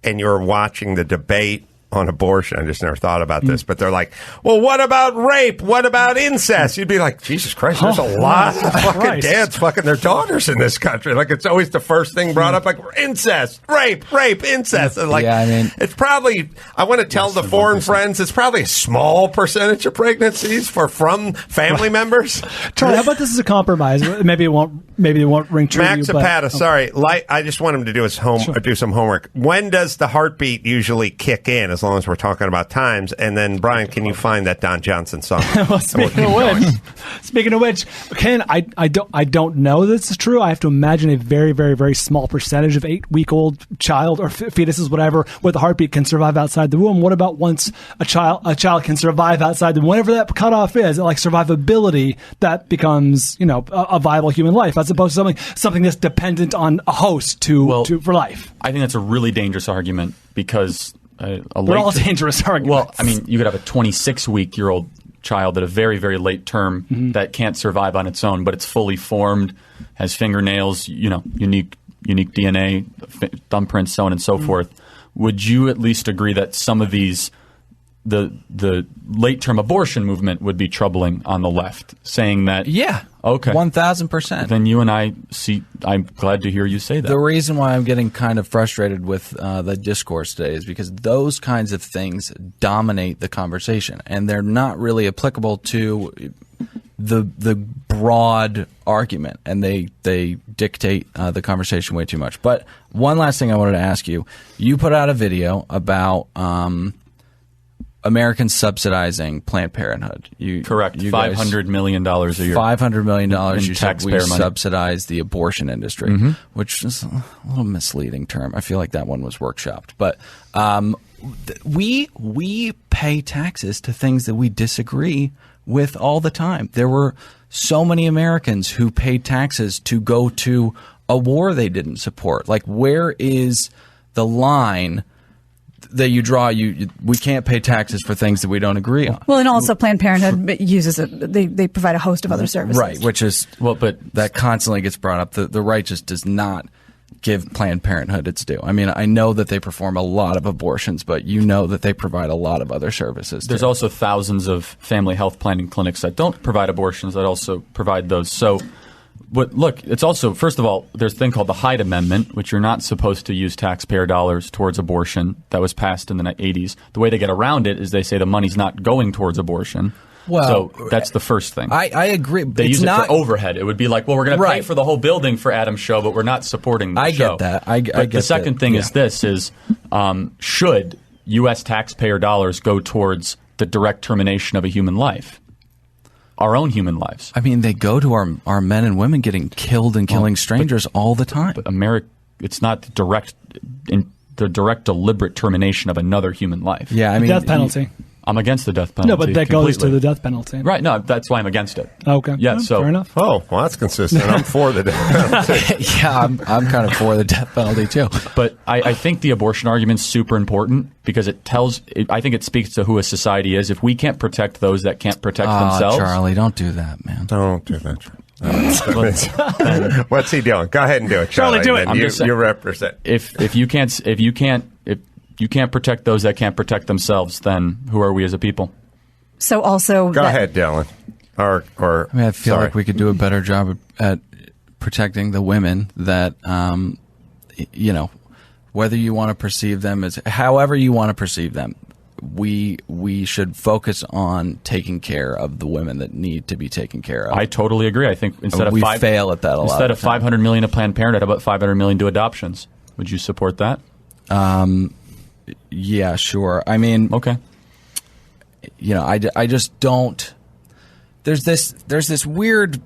and you're watching the debate on abortion. I just never thought about this, but they're like, well, what about rape? What about incest? You'd be like, Jesus Christ, there's a lot of fucking dads fucking their daughters in this country. Like, it's always the first thing brought up, like incest, rape, incest. And like, yeah, I mean, it's probably, I want to tell the foreign friends, it's probably a small percentage of pregnancies from family members. Charlie, how about this as a compromise? Maybe it won't ring true Max to you. Zapata, sorry. I just want him to do his do some homework. When does the heartbeat usually kick in, as long as we're talking about times? And then, Brian, can you find that Don Johnson song? Well, speaking of which, Ken, I don't know this is true. I have to imagine a very, very, very small percentage of 8-week-old child or fetuses, whatever, with a heartbeat can survive outside the womb. What about once a child can survive outside the womb, whatever that cutoff is, like survivability, that becomes, a viable human life, as opposed to something that's dependent on a host for life. I think that's a really dangerous argument because they're all dangerous arguments. Well, I mean, you could have a 26-week-old child at a very, very late term that can't survive on its own, but it's fully formed, has fingernails, unique DNA, thumbprints, so on and so forth. Would you at least agree that some of these, the late-term abortion movement would be troubling on the left, saying that? Yeah. Okay. 1,000%. Then you and I I'm glad to hear you say that. The reason why I'm getting kind of frustrated with the discourse today is because those kinds of things dominate the conversation, and they're not really applicable to the broad argument, and they dictate the conversation way too much. But one last thing I wanted to ask you. You put out a video about Americans subsidizing Planned Parenthood. Correct. $500 million a year. $500 million. In taxpayer money. Subsidize the abortion industry, which is a little misleading term. I feel like that one was workshopped. But we pay taxes to things that we disagree with all the time. There were so many Americans who paid taxes to go to a war they didn't support. Like, where is the line that you draw? We can't pay taxes for things that we don't agree on. Well, and also Planned Parenthood uses it. They provide a host of other services. Right, which is but that constantly gets brought up. The right just does not give Planned Parenthood its due. I mean, I know that they perform a lot of abortions, but that they provide a lot of other services. There's also thousands of family health planning clinics that don't provide abortions that also provide those. So. But look, it's also, first of all, there's a thing called the Hyde Amendment, which you're not supposed to use taxpayer dollars towards abortion. That was passed in the 80s. The way they get around it is they say the money's not going towards abortion. Well, so that's the first thing. I agree. They use it for overhead. It would be like, well, we're going to pay for the whole building for Adam's show, but we're not supporting the show. I get that. I get the second thing is this, should U.S. taxpayer dollars go towards the direct termination of a human life? Our own human lives. I mean, they go to our men and women getting killed and killing strangers all the time. But it's not the direct deliberate termination of another human life. Yeah, I mean, death penalty. I'm against the death penalty. No, but that goes to the death penalty. Right, no, that's why I'm against it. Okay. Yeah, so fair enough. Oh, well, that's consistent. I'm for the death penalty. Yeah, I'm kind of for the death penalty, too. But I think the abortion argument's super important because I think it speaks to who a society is. If we can't protect those that can't protect themselves. Charlie, don't do that, man. Don't do that. What's he doing? Go ahead and do it, Charlie. Do it. You represent. If you can't protect those that can't protect themselves, then who are we as a people? So also, go ahead, Dylan. I feel like we could do a better job at protecting the women that, whether you want to perceive them as however you want to perceive them, we should focus on taking care of the women that need to be taken care of. I totally agree. I think instead we of fail at that a lot. Instead of $500 million to Planned Parenthood, how about $500 million to adoptions? Would you support that? Yeah, sure. I mean, okay. I just don't. There's this weird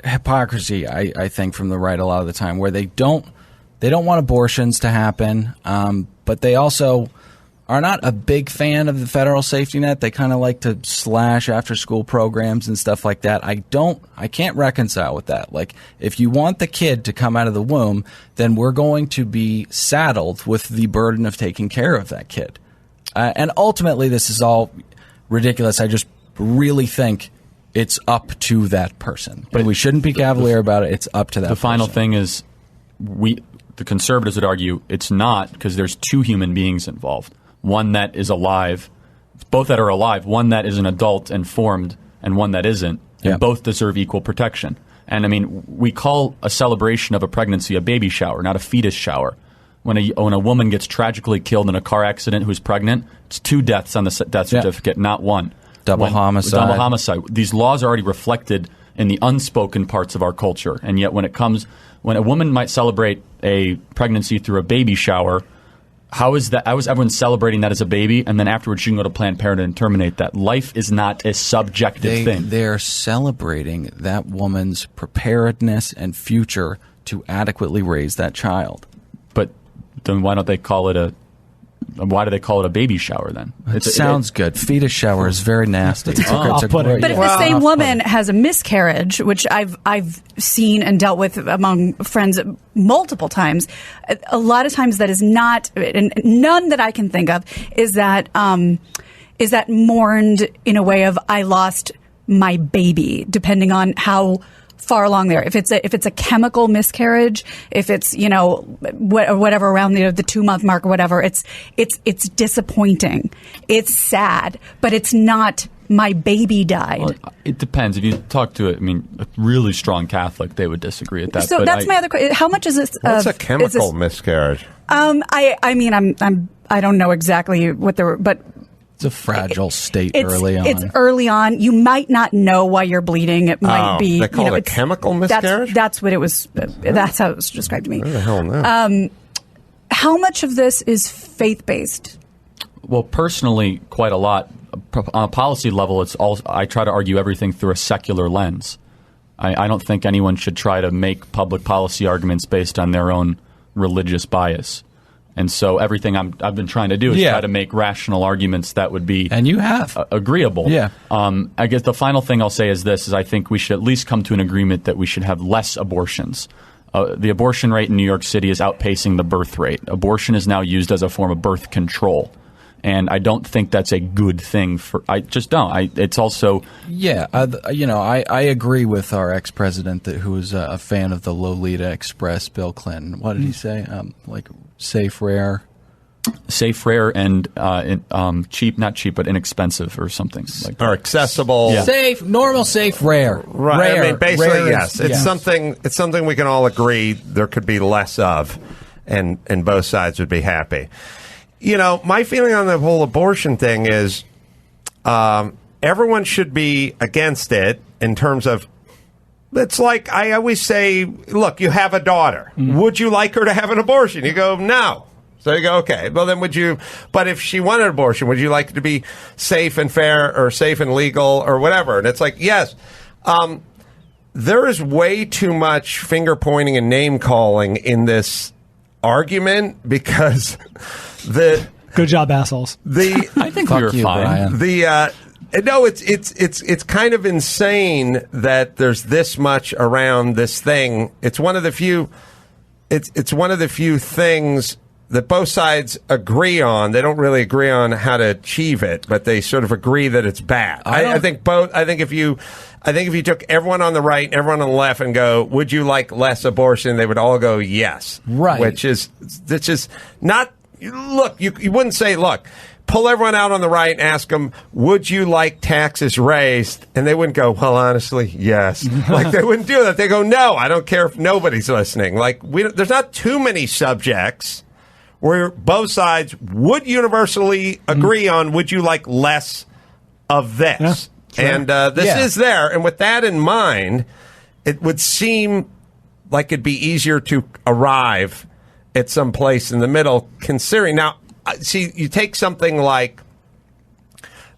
hypocrisy, I think, from the right a lot of the time, where they don't want abortions to happen, but they also are not a big fan of the federal safety net. They kind of like to slash after-school programs and stuff like that. I can't reconcile with that. Like, if you want the kid to come out of the womb, then we're going to be saddled with the burden of taking care of that kid. And ultimately, this is all ridiculous. I just really think it's up to that person. But we shouldn't be cavalier about it. It's up to that person. The final thing is, the conservatives would argue it's not, because there's two human beings involved. One that is alive, both that are alive, one that is an adult and formed, and one that isn't, and both deserve equal protection. And I mean, we call a celebration of a pregnancy a baby shower, not a fetus shower. When a woman gets tragically killed in a car accident who's pregnant, it's 2 deaths on the death certificate, not 1. Double homicide. These laws are already reflected in the unspoken parts of our culture, and yet when a woman might celebrate a pregnancy through a baby shower, how is everyone celebrating that as a baby, and then afterwards you can go to Planned Parenthood and terminate that? Life is not a subjective thing. They're celebrating that woman's preparedness and future to adequately raise that child. But then why do they call it a baby shower then? It sounds good. Fetus shower is very nasty. But if the same woman has a miscarriage, which I've seen and dealt with among friends multiple times, a lot of times that is not, and none that I can think of, is that mourned in a way of I lost my baby, depending on how far along there. If it's a chemical miscarriage, if it's whatever around the 2-month mark or whatever, it's disappointing. It's sad, but it's not my baby died. Well, it depends. If you talk to a really strong Catholic, they would disagree with that. So that's my other question. How much is this? What's a chemical miscarriage? I don't know exactly what but. It's a fragile state early on. It's early on. You might not know why you're bleeding. It might be. They call it a chemical miscarriage? That's what it was. That's how it was described to me. Where the hell no? How much of this is faith-based? Well, personally, quite a lot. On a policy level, I try to argue everything through a secular lens. I don't think anyone should try to make public policy arguments based on their own religious bias. And so everything I've been trying to do is try to make rational arguments that would be and you have agreeable. Yeah. I guess the final thing I'll say is this: is I think we should at least come to an agreement that we should have less abortions. The abortion rate in New York City is outpacing the birth rate. Abortion is now used as a form of birth control. And I don't think that's a good thing. I just don't. It's also I agree with our ex-president who was a fan of the Lolita Express, Bill Clinton. What did he say? Safe, rare, and cheap, not cheap, but inexpensive or something like that. Or accessible, safe, normal, safe, rare. Right. Rare. I mean, basically, rare yes. It's something. It's something we can all agree there could be less of, and both sides would be happy. My feeling on the whole abortion thing is everyone should be against it in terms of, it's like I always say, look, you have a daughter. Mm-hmm. Would you like her to have an abortion? You go, no. So you go, okay. Well, then but if she wanted an abortion, would you like it to be safe and fair or safe and legal or whatever? And it's like, yes. There is way too much finger pointing and name calling in this argument because good job, assholes. I think we were fine. Brian. No, it's kind of insane that there's this much around this thing. It's one of the few. It's one of the few things that both sides agree on. They don't really agree on how to achieve it, but they sort of agree that it's bad. I think both. I think if you took everyone on the right and everyone on the left and go, would you like less abortion? They would all go yes. Right. Which is not. Look, you wouldn't say, look, pull everyone out on the right and ask them, would you like taxes raised? And they wouldn't go, well, honestly, yes. Like, they wouldn't do that. They go, no, I don't care if nobody's listening. Like, there's not too many subjects where both sides would universally agree on, would you like less of this? Yeah, sure. And this is there. And with that in mind, it would seem like it'd be easier to arrive at some place in the middle, considering. Now, see, you take something like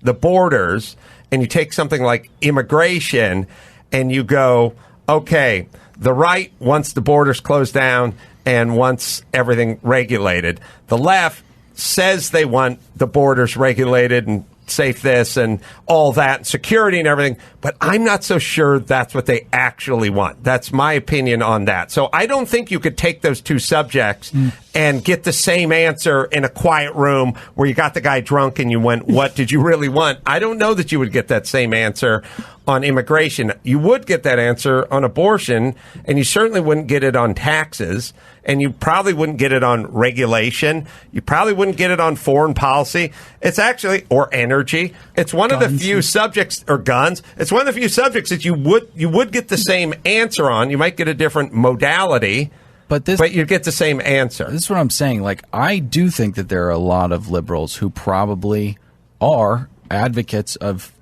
the borders and you take something like immigration and you go, okay, the right wants the borders closed down and wants everything regulated. The left says they want the borders regulated and safe this and all that, and security and everything, but I'm not so sure that's what they actually want. That's my opinion on that. So I don't think you could take those two subjects and get the same answer in a quiet room where you got the guy drunk and you went, what did you really want? I don't know that you would get that same answer on immigration. You would get that answer on abortion, and you certainly wouldn't get it on taxes, and you probably wouldn't get it on regulation. You probably wouldn't get it on foreign policy. It's actually, or energy. It's one of the few subjects, or guns. It's one of the few subjects that you would get the same answer on. You might get a different modality, but you'd get the same answer. This is what I'm saying. Like, I do think that there are a lot of liberals who probably are advocates of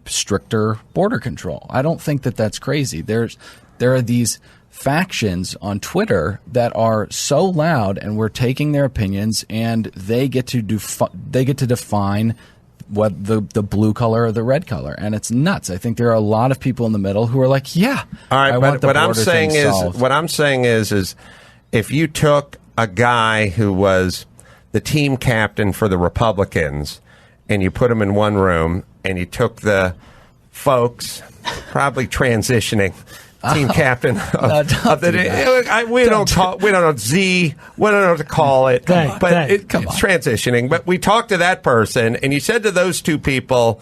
stricter border control. I don't think that that's crazy. There are these factions on Twitter that are so loud, and we're taking their opinions, and they get to define what the blue color or the red color, and it's nuts. I think there are a lot of people in the middle who are like, yeah, all right. I But want the what I'm border saying thing is, solved. what I'm saying is, if you took a guy who was the team captain for the Republicans and you put him in one room, and you took the folks probably transitioning team captain of the we don't know Z, we don't know what to call it, but it's transitioning. But we talked to that person, and you said to those two people,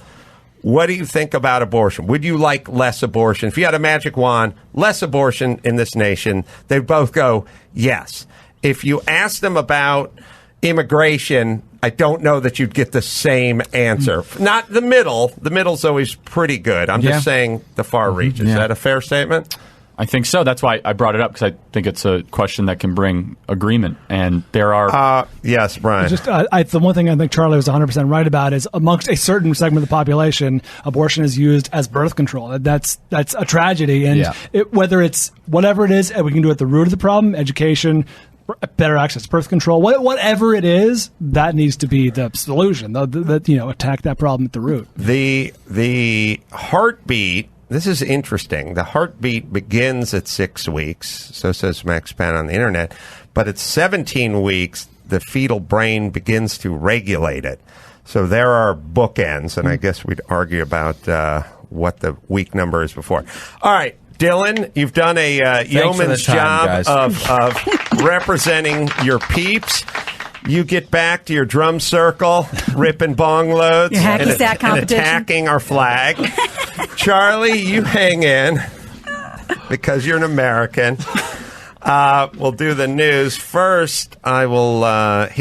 what do you think about abortion? Would you like less abortion? If you had a magic wand, less abortion in this nation, they'd both go, yes. If you ask them about immigration, I don't know that you'd get the same answer. Not the middle. The middle's always pretty good. I'm just saying the far reach. Is that a fair statement? I think so. That's why I brought it up, because I think it's a question that can bring agreement. And there are... yes, Brian. The one thing I think Charlie was 100% right about is amongst a certain segment of the population, abortion is used as birth control. That's a tragedy. And whether it's whatever it is, we can do it at the root of the problem, education, better access to birth control, whatever it is, that needs to be the solution. Attack that problem at the root. The heartbeat, this is interesting. The heartbeat begins at 6 weeks, so says Max Pan on the internet, but at 17 weeks, the fetal brain begins to regulate it. So there are bookends, and I guess we'd argue about what the week number is before. All right. Dylan, you've done a yeoman's job of representing your peeps. You get back to your drum circle, ripping bong loads, and attacking our flag. Charlie, you hang in because you're an American. We'll do the news. First, I will...